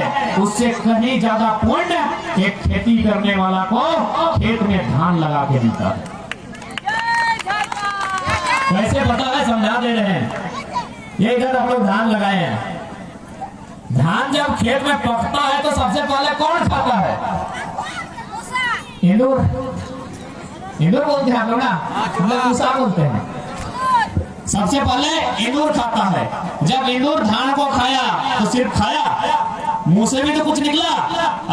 उससे कहीं ज्यादा पुण्य एक खेती करने वाला को खेत में धान लगा के मिलता है। कैसे पता है? समझा दे रहे हैं। ये इधर हम लोग धान लगाए हैं, धान जब खेत में पकता है तो सबसे पहले कौन खाता है? इंदूर, इंदूर बोलते हैं हम लोग ना, हम लोग मूसा बोलते हैं। सबसे पहले इंदूर खाता है। जब इंदूर धान को खाया तो सिर्फ खाया मुंह से भी तो कुछ निकला।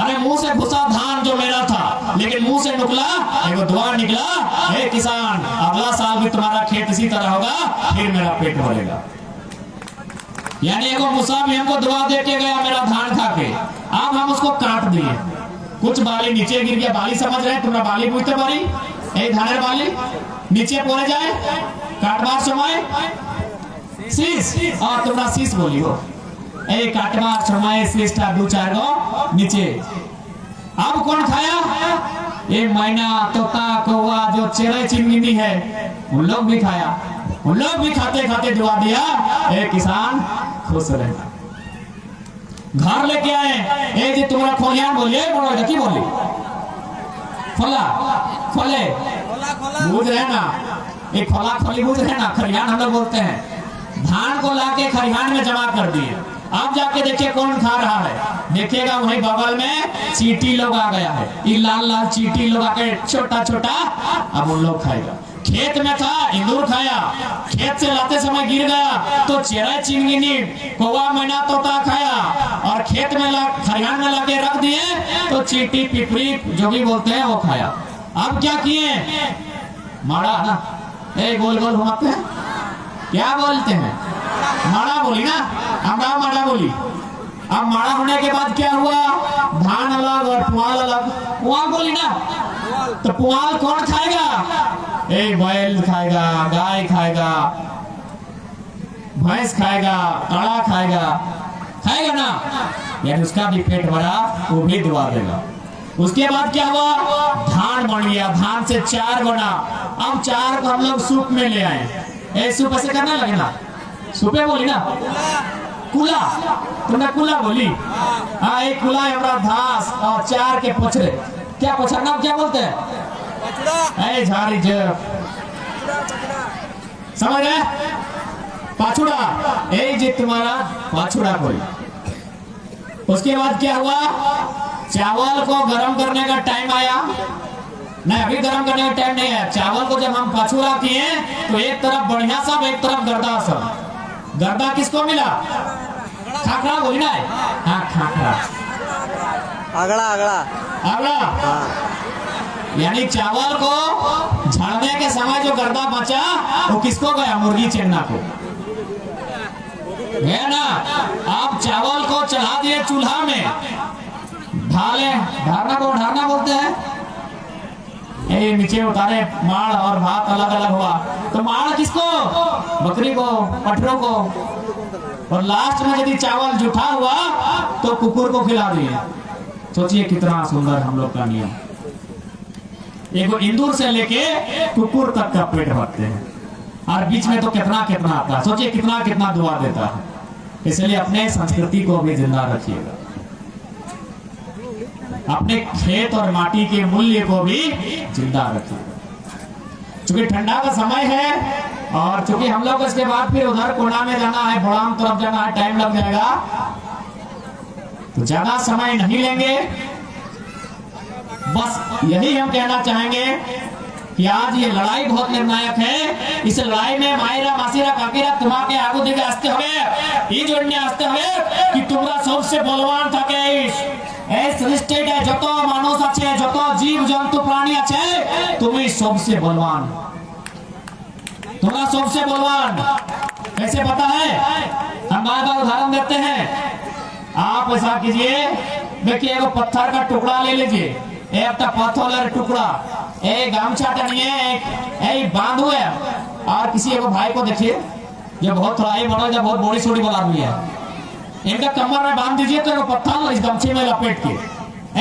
अरे मुंह से घुसा धान जो मेरा था, लेकिन मुंह से निकला एगो दुआ निकला, हे किसान अगला साल भी तुम्हारा खेत इसी तरह होगा, फिर मेरा पेट भरेगा। यानी एगो मूसा भी हमको दुआ दे के गया मेरा धान खा के, अब हम उसको काट दिए। कुछ बाली नीचे गिर गया, बाली समझ रहे तुम्हारा बाली बुझते बारी ए धानेर बाली नीचे पड़े जाए काटवार समय शीश, और तुम्हारा शीश बोली हो ए काटवार समय शीश था 2-4 गो नीचे। अब कौन खाया? ये मैना तोता कौवा जो चेरे चिमनी है उन लोग भी खाया। उन लोग भी खाते खाते दुआ दिया, ए किसान खुश रहना। घर लेके आए, ए जी तुम्हारा खोलियान बोलिए बोलो की बोली खोला खोले बुझ रहे ना, एक खोला खोली बुझ रहे ना, खरियान हम लोग बोलते हैं। धान को लाके खरियान में जमा कर दिए। अब जाके देखिए कौन खा रहा है, देखिएगा वहीं बगल में चींटी लोग आ गया है, ये लाल लाल चींटी लोग आके छोटा छोटा, अब उन लोग खाएगा। खेत में था इंदूर खाया, खेत से लाते समय गिर गया तो चेरा चिंगनी कौवा मैना तोता खाया, और खेत में खरियान में लाके रख दिए तो चींटी पिपरी जो भी बोलते हैं वो खाया। अब क्या किए? माड़ा ना, ए गोल गोल घुमाते हैं, क्या बोलते हैं? माड़ा बोली ना, हमरा माड़ा बोली। अब माड़ा होने के बाद क्या हुआ? धान अलग और पुआल अलग। पुआल बोली ना, तो पुआल कौन खाएगा? ए बैल खाएगा, गाय खाएगा, भैंस खाएगा, काड़ा खाएगा, खाएगा ना, यानी उसका भी पेट भरा, वो भी दुआ देगा। उसके बाद क्या हुआ? धान बन गया, धान से 4 गुना। अब 4 को हम लोग सूप में ले आए। ए सूप ऐसे करना लगे ना, सूपे बोली ना, कुला, तुमने कुला बोली। हाँ एक कुला है हमारा घास और 4 के पछड़े, क्या पछड़ना क्या बोलते हैं? ए झाड़ी जो समझ रहे? पाछुड़ा, ए जी तुम्हारा पाछुड़ा कोई। उसके बाद क्या हुआ? चावल को गर्म करने का टाइम आया, नहीं अभी गर्म करने का टाइम नहीं है। चावल को जब हम पाछुड़ा किए तो एक तरफ बढ़िया सब, एक तरफ गर्दा सब। गर्दा किसको मिला? खाखरा बोली ना, हाँ खाखरा, अगला अगला अगला, यानी चावल को झाड़ने के समय जो गर्दा बचा वो किसको गया? मुर्गी चेन्ना को गया ना। आप चावल को चढ़ा दिए चूल्हा में, ढाले, ढारना को ढारना बोलते हैं, ये नीचे उतारे माड़ और भात अलग अलग हुआ, तो माड़ किसको? बकरी को, पटरों को, और लास्ट में यदि चावल जूठा हुआ तो कुकुर को खिला दिए। सोचिए कितना सुंदर हम लोग का नियम, एगो इंदूर से लेके कुकुर तक का पेट भरते हैं, और बीच में तो कितना कितना आता है। सोचिए कितना कितना दुआ देता है। इसलिए अपने संस्कृति को भी जिंदा रखिएगा, अपने खेत और माटी के मूल्य को भी जिंदा रखिएगा। चूंकि ठंडा का समय है और चूंकि हम लोग इसके बाद फिर उधर कोना में जाना है, भोड़ाम तरफ जाना है, टाइम लग जाएगा, तो ज्यादा समय नहीं लेंगे। बस यही हम कहना चाहेंगे कि आज ये लड़ाई बहुत निर्णायक है। इस लड़ाई में मायरा मासीरा काकीरा तुम्हारे आगू दिखे आस्ते हुए ये जोड़ने आस्ते हुए कि तुम्हारा सबसे बलवान থাকে এই সৃষ্টিতে যত মানুষ আছে, যত জীব জন্তু প্রাণী আছে, তুমি सबसे बलवान, तुम्हारा सबसे बलवान। कैसे पता है? हम बार बार उदाहरण देते हैं। आप ऐसा कीजिए, देखिए एगो पत्थर का टुकड़ा ले लीजिए, एक पत्थर टुकड़ा, एक गामछा टनिए, एक बांध हुए, और किसी एगो भाई को देखिए जो बहुत थोड़ा ही बड़ा, जो बहुत बड़ी छोटी वाला आदमी है, इनका कमर में बांध दीजिए तो पत्थर इस गमछे में लपेट के,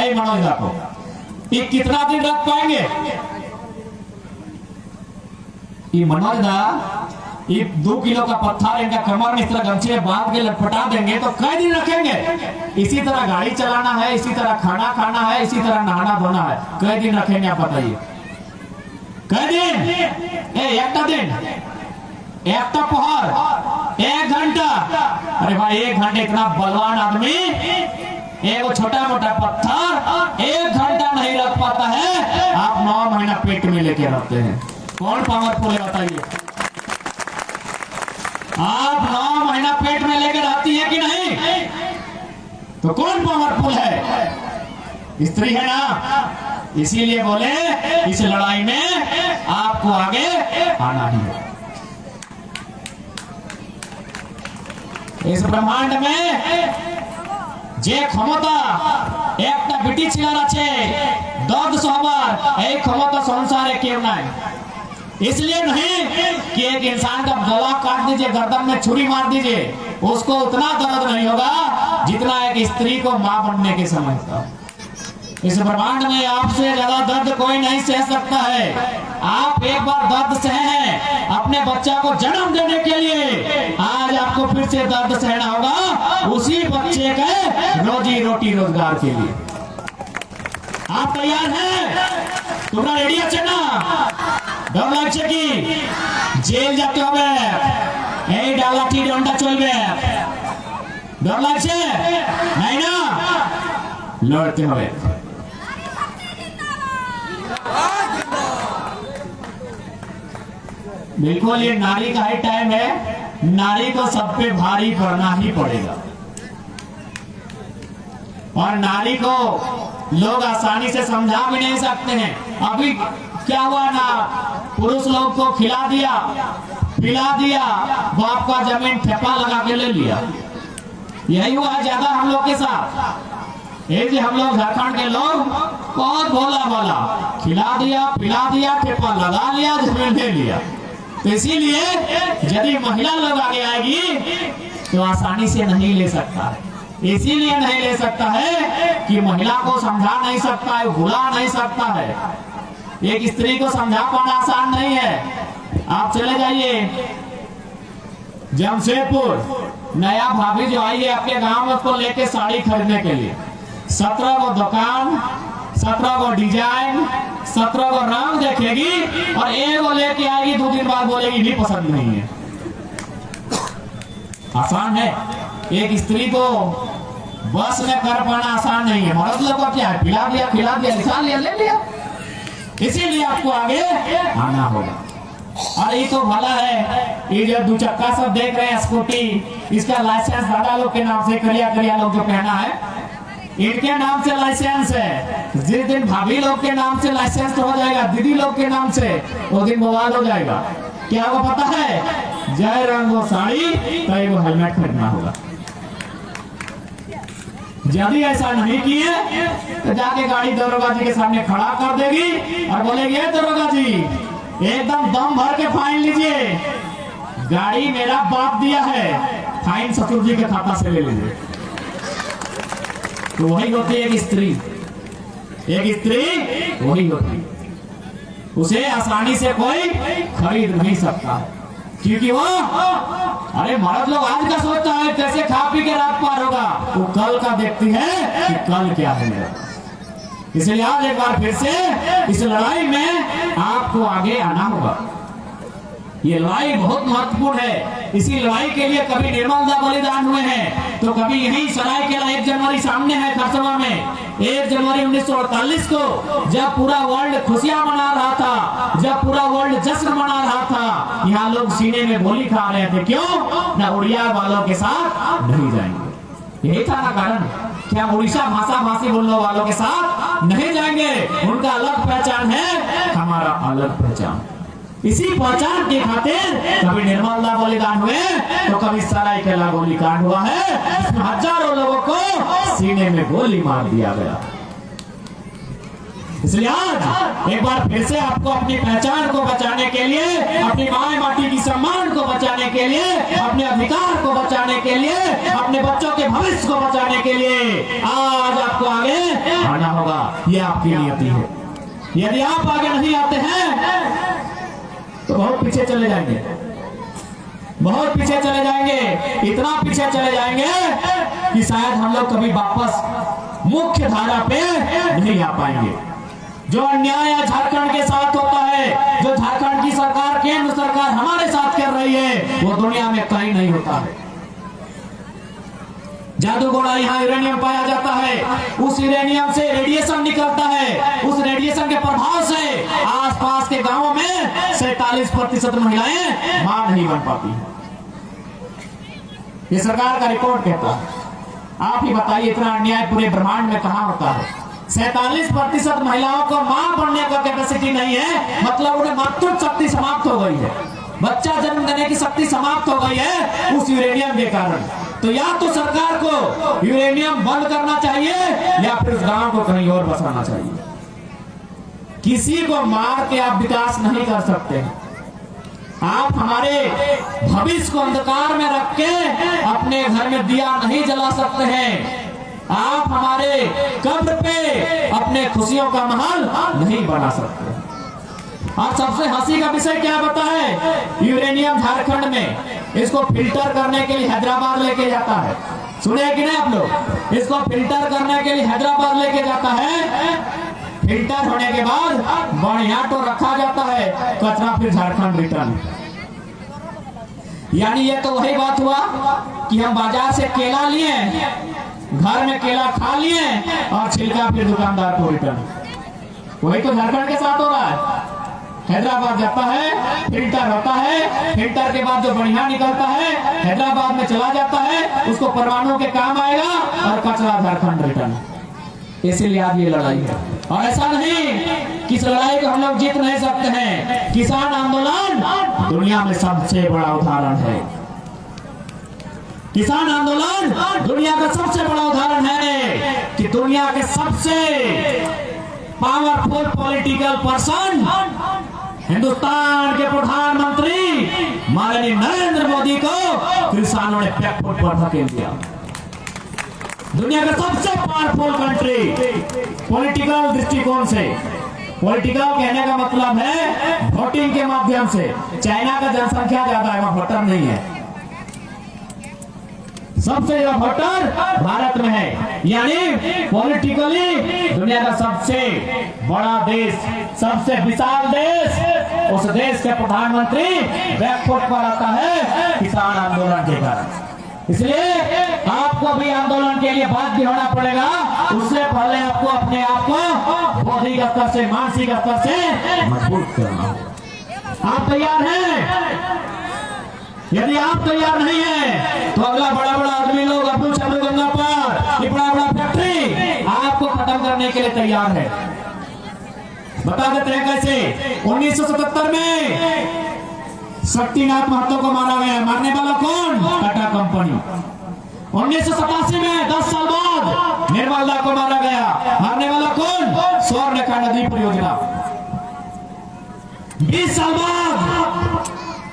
ए मनोज को ये कितना दिन रख पाएंगे? ये मनोज दा ये 2 किलो का पत्थर इनका कमर में इस तरह गमछे में बांध के लटपटा देंगे तो कई दिन रखेंगे? इसी तरह गाड़ी चलाना है, इसी तरह खाना खाना है, इसी तरह नहाना धोना है, कई दिन रखेंगे आप बताइए? कई दिन? एक दिन, एक पहर, 1 घंटा। अरे भाई 1 घंटे इतना बलवान आदमी एक छोटा मोटा पत्थर 1 घंटा नहीं रख पाता है, आप 9 महीना पेट में लेके रहते हैं। कौन पावरफुल है बताइए? आप 9 महीना पेट में लेकर आती है कि नहीं? तो कौन पावरफुल है? स्त्री है ना। इसीलिए बोले इस लड़ाई में आपको आगे आना ही है। इस ब्रह्मांड में যে ক্ষমতা একটা বিটি ছেলের আছে 10 সবার, এই ক্ষমতা संसारे केव নাই। इसलिए नहीं कि एक इंसान का गला काट दीजिए, गर्दन में छुरी मार दीजिए, उसको उतना दर्द नहीं होगा जितना एक स्त्री को मां बनने के समय का। इस ब्रह्मांड में आपसे ज्यादा दर्द कोई नहीं सह सकता है। आप एक बार दर्द सहे हैं अपने बच्चा को जन्म देने के लिए, आज आपको फिर से दर्द सहना होगा उसी बच्चे के रोजी रोटी रोजगार के लिए। आप तैयार हैं? তোমরা রেডি আছে না? ডর লাগছে কি? জেল যেতে হবে, এই ডালাটি দণ্ডা চলবে। ডর লাগছে? নাই না? লড়তে হবে। बिल्कुल ये नारी का ही टाइम है, नारी को सब पे भारी करना ही पड़ेगा। और नारी को लोग आसानी से समझा भी नहीं सकते हैं। अभी क्या हुआ ना, पुरुष लोग को खिला दिया पिला दिया, बाप का जमीन ठेपा लगा के ले लिया। यही हुआ है ज्यादा हम लोग के साथ। ये जो हम लोग झारखंड के लोग बहुत भोला भाला, खिला दिया पिला दिया, ठेपा लगा लिया, जमीन ले लिया। तो इसीलिए यदि महिला लोग आगे आएगी तो आसानी से नहीं ले सकता है। इसीलिए नहीं ले सकता है कि महिला को समझा नहीं सकता है, भुला नहीं सकता है। एक स्त्री को समझा पाना आसान नहीं है। आप चले जाइए जमशेदपुर, नया भाभी जो आई है आपके गांव में, उसको लेके साड़ी खरीदने के लिए 17 को दुकान, 17 को डिजाइन, 17 को रंग देखेगी और एक को लेके आएगी, 2 दिन बाद बोलेगी नहीं पसंद नहीं है। आसान है? एक स्त्री को बस में कर पाना आसान नहीं है। मर्द लोग को क्या है, पिला दिया खिला दिया, निकाल लिया ले लिया। इसीलिए आपको आगे आना होगा। और ये तो भला है, ये जो 2 चक्का सब देख रहे हैं स्कूटी, इसका लाइसेंस दादा लोग के नाम से, करिया लोग जो पहना है इनके नाम से लाइसेंस है। जिस दिन भाभी लोग के नाम से लाइसेंस हो जाएगा, दीदी लोग के नाम से, वो दिन बवाल हो जाएगा। क्या वो पता है? जय रंग वो साड़ी, तो वो हेलमेट खरीदना होगा। यदि ऐसा नहीं किए तो जाके गाड़ी दरोगा जी के सामने खड़ा कर देगी और बोलेगी दरोगा जी एकदम दम भर के फाइन लीजिए, गाड़ी मेरा बाप दिया है, फाइन ससुर जी के खाता से ले लीजिए। तो वही होती है एक स्त्री वही होती, उसे आसानी से कोई खरीद नहीं सकता, क्योंकि वो अरे मर्द लोग आज का सोचता है कैसे खा पी के रात पार होगा, वो कल का देखती है कि कल क्या होगा। इसलिए आज एक बार फिर से इस लड़ाई में आपको आगे आना होगा। ये लड़ाई बहुत महत्वपूर्ण है। इसी लड़ाई के लिए कभी निर्मल बलिदान हुए हैं, तो कभी यही सरायकेला 1 जनवरी सामने है खरसवा में। 1 जनवरी 1948 को जब पूरा वर्ल्ड खुशियां मना रहा था, जब पूरा वर्ल्ड जश्न मना रहा था, यहाँ लोग सीने में गोली खा रहे थे। क्यों? ना उड़िया वालों के साथ नहीं जाएंगे, यही था ना कारण। क्या उड़ीसा भाषा भाषी बोलने वालों के साथ नहीं जाएंगे? उनका अलग पहचान है, हमारा अलग पहचान। इसी पहचान के खातिर कभी निर्मल बलिदान हुए, तो कभी सरायकेला गोलीकांड हुआ है, जिसमें हजारों लोगों को सीने में गोली मार दिया गया। इसलिए आज एक बार फिर से आपको अपनी पहचान को बचाने के लिए, अपनी माए माटी की सम्मान को बचाने के लिए, अपने अधिकार को बचाने के लिए, अपने बच्चों के भविष्य को बचाने के लिए आज आपको आगे आना होगा। ये आपकी नियति है। यदि आप आगे नहीं आते हैं तो बहुत पीछे चले जाएंगे, बहुत पीछे चले जाएंगे, इतना पीछे चले जाएंगे कि शायद हम लोग कभी वापस मुख्य धारा पे नहीं आ पाएंगे। जो अन्याय झारखंड के साथ होता है, जो झारखंड की सरकार, केंद्र सरकार हमारे साथ कर रही है, वो दुनिया में कहीं नहीं होता है। जादूगोड़ा यहाँ यूरेनियम पाया जाता है, उस यूरेनियम से रेडिएशन निकलता है, उस रेडिएशन के प्रभाव से आसपास के गांवों में 47% महिलाएं मां नहीं बन पाती। ये सरकार का रिपोर्ट कहता है। आप ही बताइए, इतना अन्याय पूरे ब्रह्मांड में कहाँ होता है? 47% महिलाओं को मां बनने का कैपेसिटी नहीं है, मतलब उन्हें मातृत्व शक्ति समाप्त हो गई है, बच्चा जन्म देने की शक्ति समाप्त हो गई है उस यूरेनियम के कारण। तो या तो सरकार को यूरेनियम बंद करना चाहिए या फिर उस गांव को कहीं और बसाना चाहिए। किसी को मार के आप विकास नहीं कर सकते। आप हमारे भविष्य को अंधकार में रख के अपने घर में दिया नहीं जला सकते हैं। आप हमारे कब्र पे अपने खुशियों का महल नहीं बना सकते। और सबसे हंसी का विषय क्या पता है? यूरेनियम झारखंड में इसको फिल्टर करने के लिए हैदराबाद लेके जाता है। सुने कि नहीं आप लोग? इसको फिल्टर करने के लिए हैदराबाद लेके जाता है। फिल्टर होने के बाद बढ़िया तो रखा जाता है, कचरा फिर झारखंड रिटर्न। यानी ये तो वही बात हुआ कि हम बाजार से केला लिए, घर में केला खा लिए और छिलका फिर दुकानदार को रिटर्न। वही तो झारखंड के साथ हो रहा है। हैदराबाद जाता है, फिल्टर होता है, फिल्टर के बाद जो बढ़िया निकलता है हैदराबाद में चला जाता है, उसको परमाणु के काम आएगा और कचरा झारखंड रिटर्न। इसीलिए आज ये लड़ाई है। और ऐसा नहीं कि इस लड़ाई को हम लोग जीत नहीं सकते हैं। किसान आंदोलन दुनिया में सबसे बड़ा उदाहरण है। किसान आंदोलन दुनिया का सबसे बड़ा उदाहरण है कि दुनिया के सबसे पावरफुल पॉलिटिकल पर्सन, हिंदुस्तान के प्रधानमंत्री माननीय नरेंद्र मोदी को किसानों ने बैकफुट पर धकेल दिया। दुनिया का सबसे पावरफुल कंट्री पॉलिटिकल दृष्टिकोण से, पॉलिटिकल कहने का मतलब है वोटिंग के माध्यम से। चाइना का जनसंख्या ज्यादा है, वहां वोटर नहीं है। सबसे ज्यादा वोटर भारत में है। यानी पॉलिटिकली दुनिया का सबसे बड़ा देश, सबसे विशाल देश, उस देश के प्रधानमंत्री बैकफुट पर आता है किसान आंदोलन के कारण। इसलिए आपको भी आंदोलन के लिए बाध्य होना पड़ेगा। उससे पहले आपको अपने आप को बौद्धिक स्तर से, मानसिक स्तर से मजबूत करना होगा। आप तैयार हैं? यदि आप तैयार नहीं हैं तो अगला बड़ा बड़ा आदमी लोग अब्दुल चंद्र गंगा पर बड़ा बड़ा फैक्ट्री आपको खत्म करने के लिए तैयार है। बता देते हैं कैसे। 1977 में शक्तिनाथ महतो को मारा गया। मारने वाला कौन? टाटा कंपनी। 1987 में 10 साल बाद निर्मल दा को मारा गया। मारने वाला कौन? स्वर्णरेखा नदी परियोजना। 20 साल बाद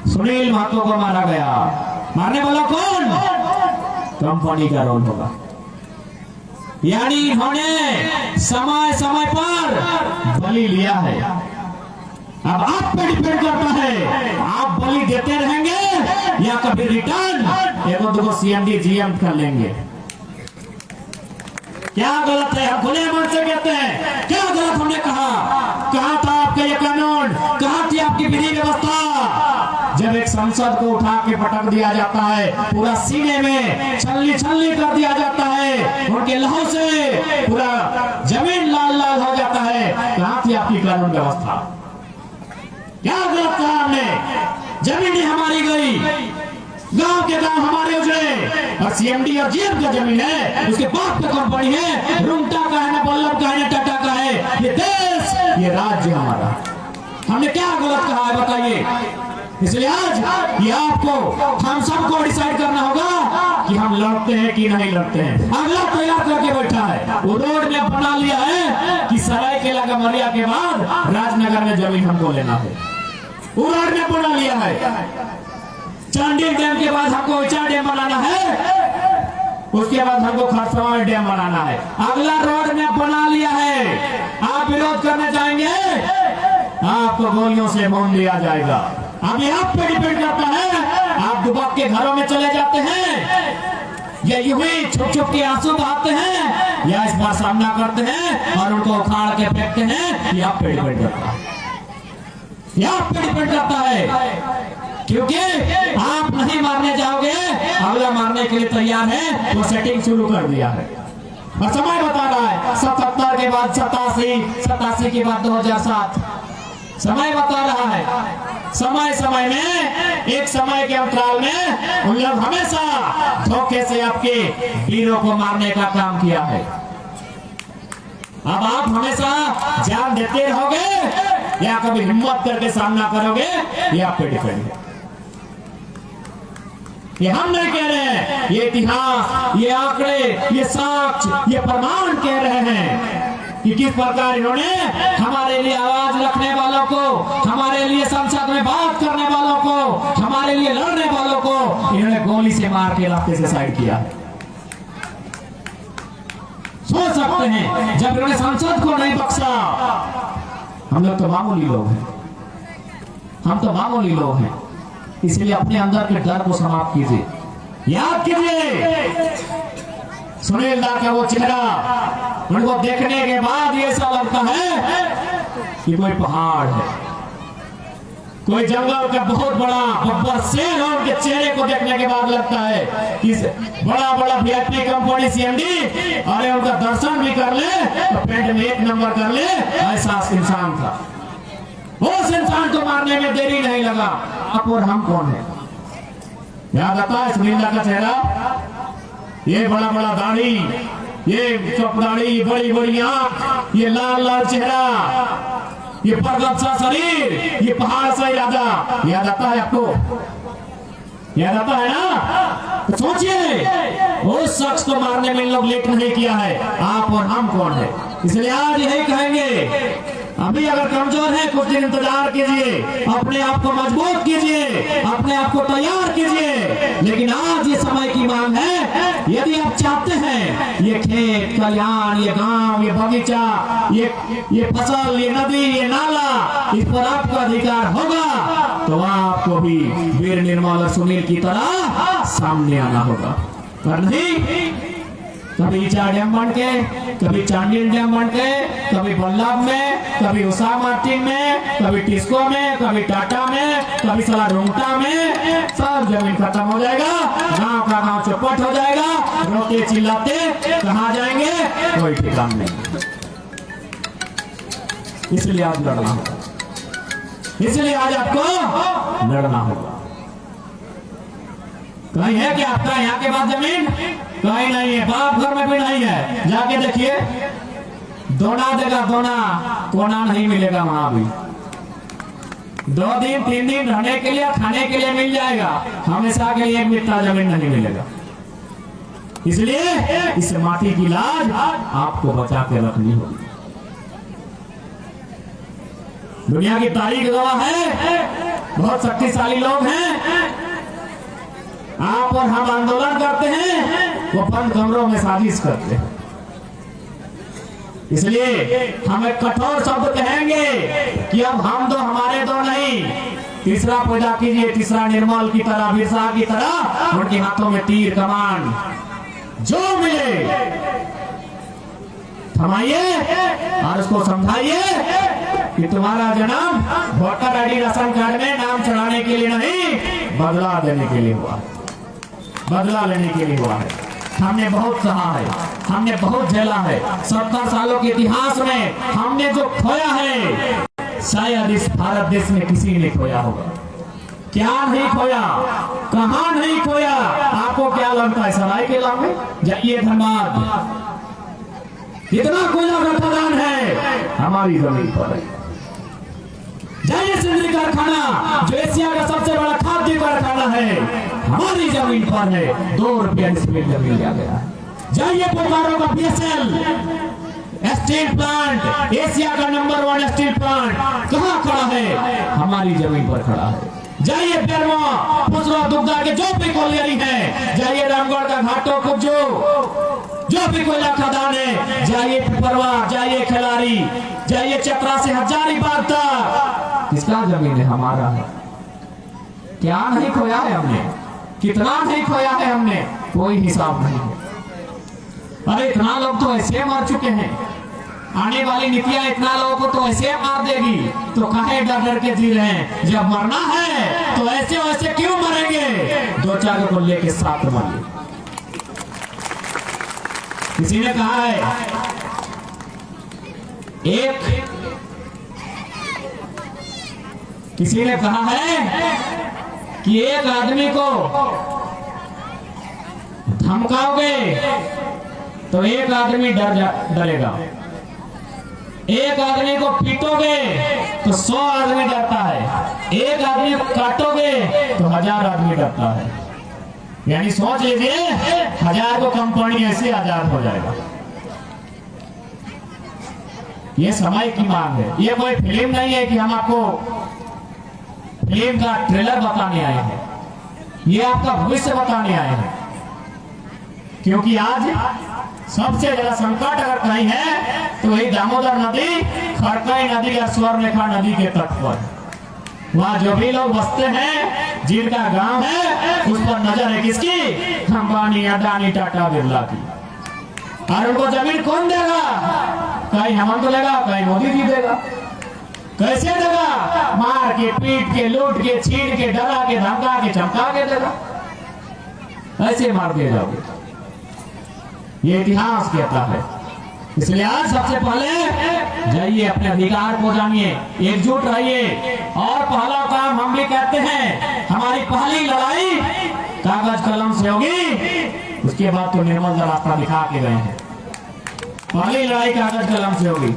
सुनील महतो को मारा गया। मारने वाला कौन? कंपनी का रोल होगा। यानी इन्होंने समय समय पर बलि लिया है। अब आप पे डिपेंड करता है, आप बलि देते रहेंगे या कभी रिटर्न एक दो सीएमडी जीएम कर लेंगे। क्या गलत है? हम खुले मन से कहते हैं, क्या गलत हमने कहा? कहा था आपका ये कानून? कहा थी आपकी विधि व्यवस्था? जब एक सांसद को उठा के पटक दिया जाता है, पूरा सीने में छल्ली छल्ली कर दिया जाता है, उनके लहू से पूरा जमीन लाल लाल हो जाता है, कहाँ थी आपकी कानून व्यवस्था? क्या गलत कहा हमने? जमीन हमारी गई, गांव के गांव हमारे उजड़े, और सीएमडी और जीएम का जमीन है, उसके बाप का कंपनी है, रुंगटा का है ना, बल्लभ का है ना, टाटा का है, ये देश, ये राज्य हमारा। हमने क्या गलत कहा है बताइए? इसलिए आज ये आपको, हम सबको डिसाइड करना होगा कि हम लड़ते हैं कि नहीं लड़ते हैं। अगला तैयार करके बैठा है, वो रोड में बना लिया है कि सरायकेला गमरिया के बाद राजनगर में जमीन हमको लेना है। वो रोड में बना लिया है। चांडिल डैम के बाद हमको ऊंचा डैम बनाना है, उसके बाद हमको खरसावा में डैम बनाना है। अगला रोड में बना लिया है। आप विरोध करने जाएंगे, आपको गोलियों से मौन लिया जाएगा। अभी आप पे डिपेंड करता है, आप दुबक के घरों में चले जाते हैं या यूं ही छुप छुप के आंसू बहाते हैं, या इस बार सामना करते हैं और उनको उखाड़ के फेंकते हैं। ये आप पे डिपेंड करता है, ये आप पे डिपेंड करता है। क्योंकि आप नहीं मारने जाओगे, अगला मारने के लिए तैयार है, वो सेटिंग शुरू कर दिया है। और समय बता रहा है 77 के बाद 87, 87 के बाद 2007, समय बता रहा है। समय समय में, एक समय के अंतराल में उन लोग हमेशा धोखे से आपके वीरों को मारने का काम किया है। अब आप हमेशा जान देते रहोगे या कभी हिम्मत करके सामना करोगे, ये आप पे डिपेंड है। ये हम नहीं कह रहे हैं, ये इतिहास, ये आंकड़े, ये साक्ष्य, ये प्रमाण कह रहे हैं कि किस प्रकार इन्होंने हमारे लिए आवाज रखने वालों को, हमारे लिए संसद में बात करने वालों को, हमारे लिए लड़ने वालों को इन्होंने गोली से मार के रास्ते से साइड किया है। सोच सकते हैं जब इन्होंने संसद को नहीं बख्शा। हम लोग तो मामूली लोग हैं, हम तो मामूली लोग हैं, इसलिए अपने अंदर के डर को समाप्त कीजिए। याद कीजिए सुनील दा का वो चेहरा, उनको देखने के बाद ये ऐसा लगता है कि कोई पहाड़ है, कोई जंगल का बहुत बड़ा बब्बर शेर, और उनके चेहरे को देखने के बाद लगता है कि बड़ा बड़ा वीआईपी कंपनी सीएमडी, अरे उनका दर्शन भी कर ले तो पेट में 1 नंबर कर ले, ऐसा इंसान था। उस इंसान को मारने में देरी नहीं लगा। अब और हम कौन है? याद आता है सुनील दा का चेहरा, ये बड़ा बड़ा दाढ़ी, ये चौकदाड़ी, बड़ी बड़ी आंख, ये लाल लाल चेहरा, ये पर्वत सा शरीर, ये पहाड़ सा इरादा, याद आता है आपको? याद आता है ना? तो सोचिए उस शख्स को मारने में इन लोग लेट नहीं किया है। आप और हम कौन है? इसलिए आज यही कहेंगे, अभी अगर कमजोर है कुछ दिन इंतजार कीजिए, अपने आप को मजबूत कीजिए, अपने आप को तैयार कीजिए। लेकिन आज ये समय की मांग है, यदि आप चाहते हैं ये खेत खलिहान, ये गांव, ये बगीचा, ये फसल, ये नदी, ये नाला, इस पर आपका अधिकार होगा, तो आपको भी वीर निर्मल और सुनील की तरह सामने आना होगा। पर नहीं, कभी ईचा डैम बन के, कभी चांडिल डैम बन के, कभी बल्लभ में, कभी उषा मार्टिन में, कभी टिस्को में, कभी टाटा में, कभी साला रोंगटा में, सब जमीन खत्म हो जाएगा, गांव का गांव चौपट हो जाएगा, रोते चिल्लाते कहाँ जाएंगे कोई ठिकाना नहीं। इसलिए आज लड़ना होगा, इसलिए आज आपको लड़ना होगा। कहीं है कि आपका यहाँ के बाद जमीन? कहीं नहीं है, बाप घर में भी नहीं है। जाके देखिए, दोना देगा दोना, कोना नहीं मिलेगा वहां भी। 2 दिन 3 दिन रहने के लिए, खाने के लिए मिल जाएगा, हमेशा के लिए 1 बित्ता जमीन नहीं मिलेगा। इसलिए इस माटी की लाज आपको बचा के रखनी होगी। दुनिया की तारीख गवाह है, बहुत शक्तिशाली लोग हैं। आप और हम आंदोलन करते हैं, वो बंद कमरों में साजिश करते हैं। इसलिए हम एक कठोर शब्द कहेंगे कि अब हम दो हमारे दो नहीं, तीसरा पैदा कीजिए, तीसरा निर्मल की तरह, बिरसा की तरह, उनके हाथों में तीर कमान जो मिले थमाइए और उसको समझाइए कि तुम्हारा जन्म वोटर आईडी राशन कार्ड में नाम चढ़ाने के लिए नहीं, बदला देने के लिए हुआ, बदला लेने के लिए हुआ है। हमने बहुत सहा है, हमने बहुत झेला है। 70 सालों के इतिहास में हमने जो खोया है, शायद इस भारत देश में किसी ने खोया होगा। क्या नहीं खोया, कहां नहीं खोया? आपको क्या लगता है? सराय के इलाके जाइए, धनबाद, इतना कोयला का खदान है हमारी जमीन पर है। जाइए सिंदरी कारखाना, जो एशिया का सबसे बड़ा खाद्य कारखाना है, हमारी जमीन पर है। 2 रुपया इसमें जमीन लिया गया है। जाइए बोकारो का बीएसएल स्टील प्लांट, एशिया का नंबर 1 स्टील प्लांट कहाँ खड़ा है? हमारी जमीन पर खड़ा है। जाइए बेरवा, पुसरा, दुग्धा के जो भी कोयलारी है, जाइए रामगढ़ का घाटों को जो भी कोयला खदान है, जाइए पिपरवा, जाइए खिलाड़ी, जाइए चतरा से हजारीबाग तक, किसका जमीन है? हमारा है। क्या नहीं खोया है हमने? कितना नहीं खोया है हमने? कोई हिसाब नहीं है। अरे इतना लोग तो ऐसे मार चुके हैं, आने वाली नीतियां इतना लोगों को तो ऐसे मार देगी, तो काहे डर डर के जी रहे हैं? जब मरना है तो ऐसे वैसे क्यों मरेंगे? 2-4 को लेके साथ मरिए। किसी ने कहा है, किसी ने कहा है कि एक आदमी को धमकाओगे तो एक आदमी डरेगा, एक आदमी को पीटोगे तो 100 आदमी डरता है, एक आदमी को काटोगे तो 1000 आदमी डरता है। यानी सोच लीजिए 1000 को कंपनी ऐसे आजाद हो जाएगा। ये समय की मांग है, ये कोई फिल्म नहीं है कि हम आपको फिल्म का ट्रेलर बताने आए हैं, ये आपका भविष्य बताने आए हैं। क्योंकि आज सबसे ज्यादा संकट अगर कहीं है तो वही दामोदर नदी, खड़कई नदी या स्वर्णरेखा नदी के तट पर, वहां जो भी लोग बसते हैं, जिनका गांव है, उस पर नजर है किसकी? अंबानी, अडानी, टाटा, बिरला की। और उनको जमीन कौन देगा? कहीं हेमंत देगा, कहीं मोदी जी देगा। कैसे देगा? मार के, पीट के, लूट के, छीन के, डरा के, धमका के, चमका के देगा। ऐसे मार दिए जाओगे, ये इतिहास कहता है। इसलिए आज सबसे पहले जाइए, अपने अधिकार को जानिए, एकजुट रहिए। और पहला काम हम भी कहते हैं, हमारी पहली लड़ाई कागज कलम से होगी। उसके बाद तो निर्मल रास्ता दिखा के गए हैं। पहली लड़ाई कागज कलम से होगी।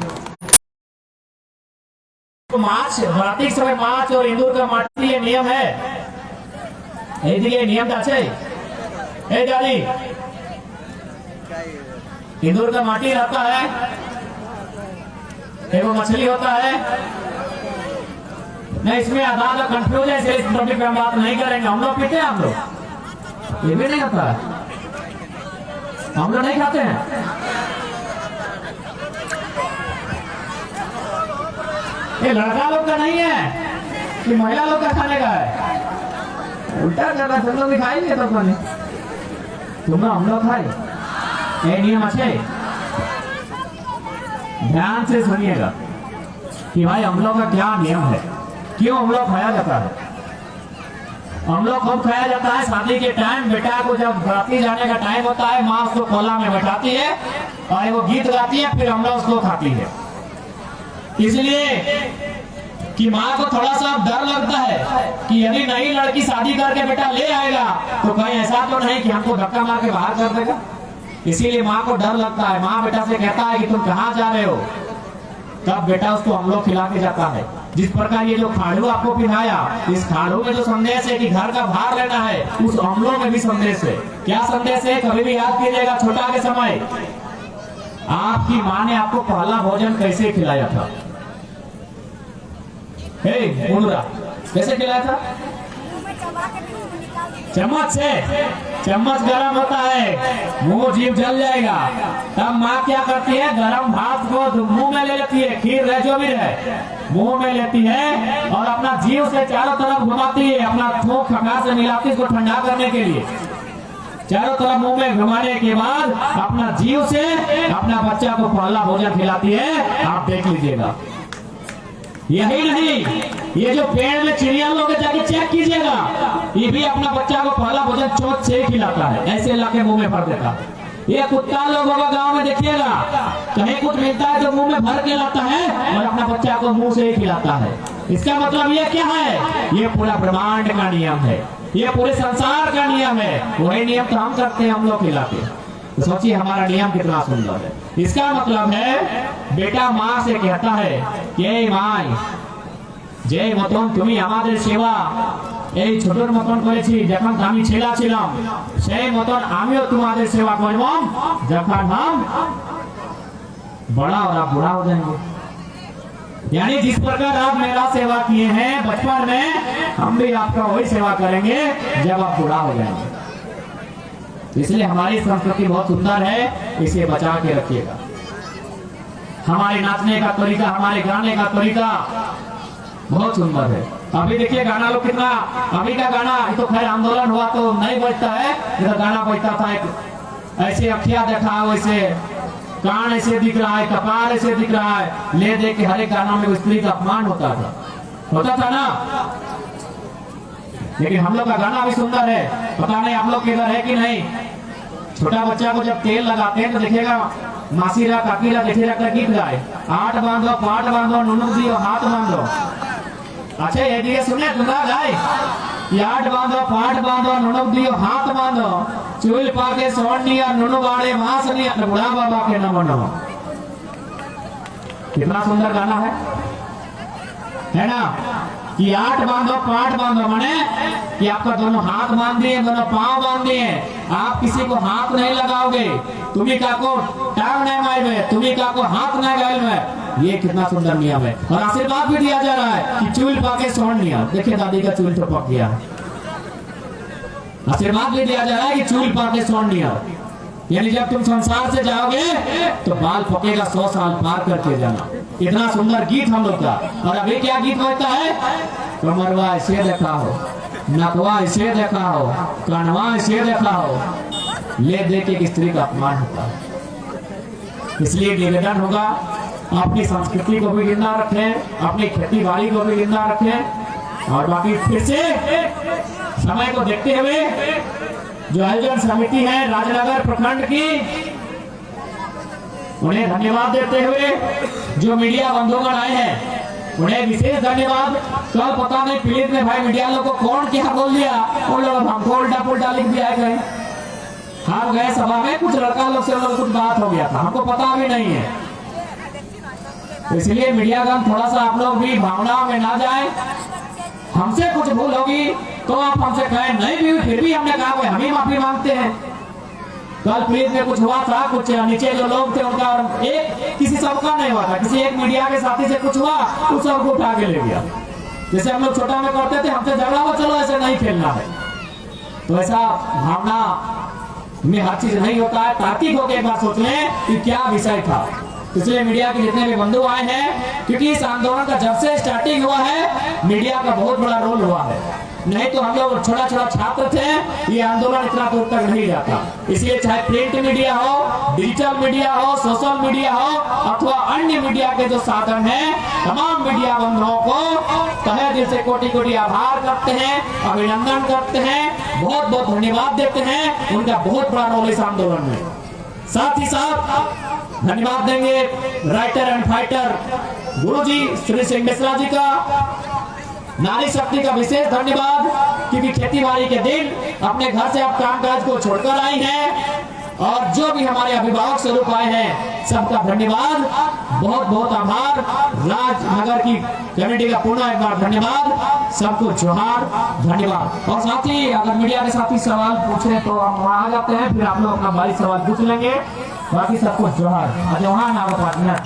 तो मार्च, बराती समय मार्च और इंदूर का माटी, ये नियम है। नियम আছে ए दादी, इंदूर का माटी रहता है, एगो मछली होता है। नहीं, इसमें आधार कंफ्यूज है, इसलिए इस टॉपिक पे हम बात नहीं करेंगे। हम लोग पीते हैं, हम लोग ये भी नहीं होता है, हम लोग नहीं खाते हैं। ये लड़का लोग का नहीं है कि महिला लोग का खाने का है, उल्टा कर रहा है। तुम लोग दिखाएंगे तो खाने, तुम लोग हम लोग खाए। ये नियम अच्छे, ध्यान से सुनिएगा कि भाई हम लोग का क्या नियम है, क्यों हम लोग खाया जाता है। हम लोग कब खाया जाता है? शादी के टाइम बेटा को जब बराती जाने का टाइम होता है, माँ उसको कोला में बैठाती है और वो गीत गाती है, फिर हम लोग उसको खाती है। इसलिए कि माँ को थोड़ा सा डर लगता है कि यदि नई लड़की शादी करके बेटा ले आएगा तो कहीं ऐसा तो नहीं कि हमको धक्का मार के बाहर कर देगा। इसीलिए माँ को डर लगता है। माँ बेटा से कहता है कि तुम कहाँ जा रहे हो, तब बेटा उसको हम लोग खिला के जाता है। जिस प्रकार ये जो खाड़ू आपको पिलाया, इस खाड़ू में जो संदेश है कि घर का भार लेना है, उस अमलों में भी संदेश है। क्या संदेश है? कभी भी याद कीजिएगा, छोटा के समय आपकी माँ ने आपको पहला भोजन कैसे खिलाया था? कैसे खिलाया था? चम्मच से। चम्मच गरम होता है, मुंह जीभ जल जाएगा। तब माँ क्या करती है? गरम भात को मुंह में ले लेती है, खीर रहे जो भी रहे, मुंह में लेती है और अपना जीभ से चारों तरफ घुमाती है, अपना थूक खंगा से मिलाती है, इसको ठंडा करने के लिए। चारों तरफ मुंह में घुमाने के बाद अपना जीभ से अपना बच्चा को पहला भोजन खिलाती है। आप देख लीजिएगा। यही नहीं, ये जो पेड़ में चिड़िया लोग जाके चेक कीजिएगा, ये भी अपना बच्चा को पहला भोजन चोट से ही खिलाता है, ऐसे लाके मुंह में भर देता है। ये कुत्ता लोग होगा गांव में, देखिएगा कहीं कुछ मिलता है तो मुंह में भर के लाता है और अपना बच्चा को मुंह से ही खिलाता है। इसका मतलब ये क्या है? ये पूरा ब्रह्मांड का नियम है, ये पूरे संसार का नियम है। वही नियम तो हम करते हैं, हम लोग खिलाते हैं। तो सोचिए हमारा नियम कितना सुंदर है। इसका मतलब है बेटा माँ से कहता है कि माँ যে মতন তুমি আমাদের সেবা এই ছোটর মতন করেছি যখন আমি ছেলে ছিলাম, সেই মতন আমিও তোমাদের সেবা করব যখন हम बड़ा और आप बूढ़ा हो जाएंगे। यानी जिस प्रकार आप मेरा सेवा किए हैं बचपन में, हम भी आपका वही सेवा करेंगे जब आप बूढ़ा हो जाएंगे। इसलिए हमारी संस्कृति बहुत सुंदर है, इसे बचा के रखिएगा। हमारे नाचने का तरीका, हमारे गाने का तरीका बहुत सुंदर है। अभी देखिए गाना लोग कितना, अभी का गाना तो खैर आंदोलन हुआ तो नहीं बजता है, इधर गाना बजता था एक ऐसे अखिया देखा, वैसे कान ऐसे दिख रहा है, कपार ऐसे दिख रहा है, ले दे के हर एक गाना में स्त्री का अपमान होता था ना। लेकिन हम लोग का गाना भी सुंदर है, पता नहीं आप लोग के इधर है कि नहीं। छोटा बच्चा को जब तेल लगाते हैं तो देखिएगा मासीरा काकीरा देखिएगा गीत गाए, आठ बांधो पाट बांधो नुनुक दियो हाथ बांधो, अच्छा ये दिए सुने तुम्हारा गाय याट बांधो पाट बांधो नुनुक दियो हाथ बांधो चूल पाके सोनिया नुनु बाड़े मांस निया बुढ़ा बाबा के न बनो। कितना सुंदर गाना है ना कि आठ बांधो पाट बांधो माने कि आपका दोनों हाथ बांध दिए दोनों पांव बांध दिए आप किसी को हाथ नहीं लगाओगे तुम्ही का को टांग नहीं मारे तुम्ही का को हाथ नहीं गायल में। ये कितना सुंदर नियम है और आशीर्वाद भी दिया जा रहा है कि चूल पाके सोन लिया। देखिए दादी का चूल तो पक गया। आशीर्वाद भी दिया जा रहा है कि चूल पाके सोन लिया यानी जब तुम संसार से जाओगे तो बाल पकेगा 100 साल पार करके जाना। इतना सुंदर गीत हम लोग का। और अभी क्या गीत बजता है कमरवा ऐसे देखा हो नकवा ऐसे देखा हो कनवा ऐसे देखा हो ले दे के स्त्री का अपमान होता है। इसलिए निवेदन होगा अपनी संस्कृति को भी जिंदा रखें अपनी खेती बाड़ी को भी जिंदा रखें। और बाकी फिर से समय को देखते हुए जो आयोजन समिति है राजनगर प्रखंड की उन्हें धन्यवाद देते हुए जो मीडिया बंधुगण आए हैं उन्हें विशेष धन्यवाद। कल पता नहीं पीड़ित ने भाई मीडिया लोग को कौन क्या बोल दिया उन लोग हमको उल्टा पुल्टा लिख दिया गए। हम गए सभा में कुछ लड़का लोग से कुछ बात हो गया था हमको पता भी नहीं है। इसलिए मीडियागण थोड़ा सा आप लोग भी भावनाओं में ना जाए। हमसे कुछ भूल होगी तो आप हमसे कहें नहीं भी फिर भी हमने कहा हम ही माफी मांगते हैं। कल पीड़ित में कुछ हुआ था कुछ नीचे जो लोग थे उनका एक किसी सबका नहीं हुआ था किसी एक मीडिया के साथी से कुछ हुआ उस सबको उठा के ले गया। जैसे हम लोग छोटा में करते थे हमसे झगड़ा हुआ चलो ऐसे नहीं खेलना है। तो ऐसा भावना में हर चीज नहीं होता है। तार्किक होकर एक बार सोच लें कि क्या विषय था। इसलिए मीडिया के जितने भी बंधु आए हैं क्योंकि इस आंदोलन का जब से स्टार्टिंग हुआ है मीडिया का बहुत बड़ा रोल हुआ है। नहीं तो हम लोग छोटा छोटा छात्र थे ये आंदोलन इतना दूर तक नहीं जाता। इसलिए चाहे प्रिंट मीडिया हो डिजिटल मीडिया हो सोशल मीडिया हो अथवा अन्य मीडिया के जो साधन हैं तमाम मीडिया बंधुओं को तहे दिल से कोटि कोटि आभार करते हैं अभिनंदन करते हैं बहुत बहुत धन्यवाद देते हैं। उनका बहुत बड़ा रोल इस आंदोलन में। साथ ही साथ धन्यवाद देंगे राइटर एंड फाइटर गुरुजी श्री सिंह मिश्रा जी का। नारी शक्ति का विशेष धन्यवाद क्योंकि खेती बाड़ी के दिन अपने घर से आप कामकाज को छोड़कर आई हैं। और जो भी हमारे अभिभावक स्वरूप आए हैं सबका धन्यवाद बहुत बहुत आभार। राजनगर की कमेटी का पुनः एक बार धन्यवाद सबको जोहार धन्यवाद। और साथ ही अगर मीडिया के साथी सवाल पूछे तो हम वहाँ आ जाते हैं फिर आप लोग अपना भारी सवाल पूछ लेंगे। बाकी सबको जोहार। वहाँ ना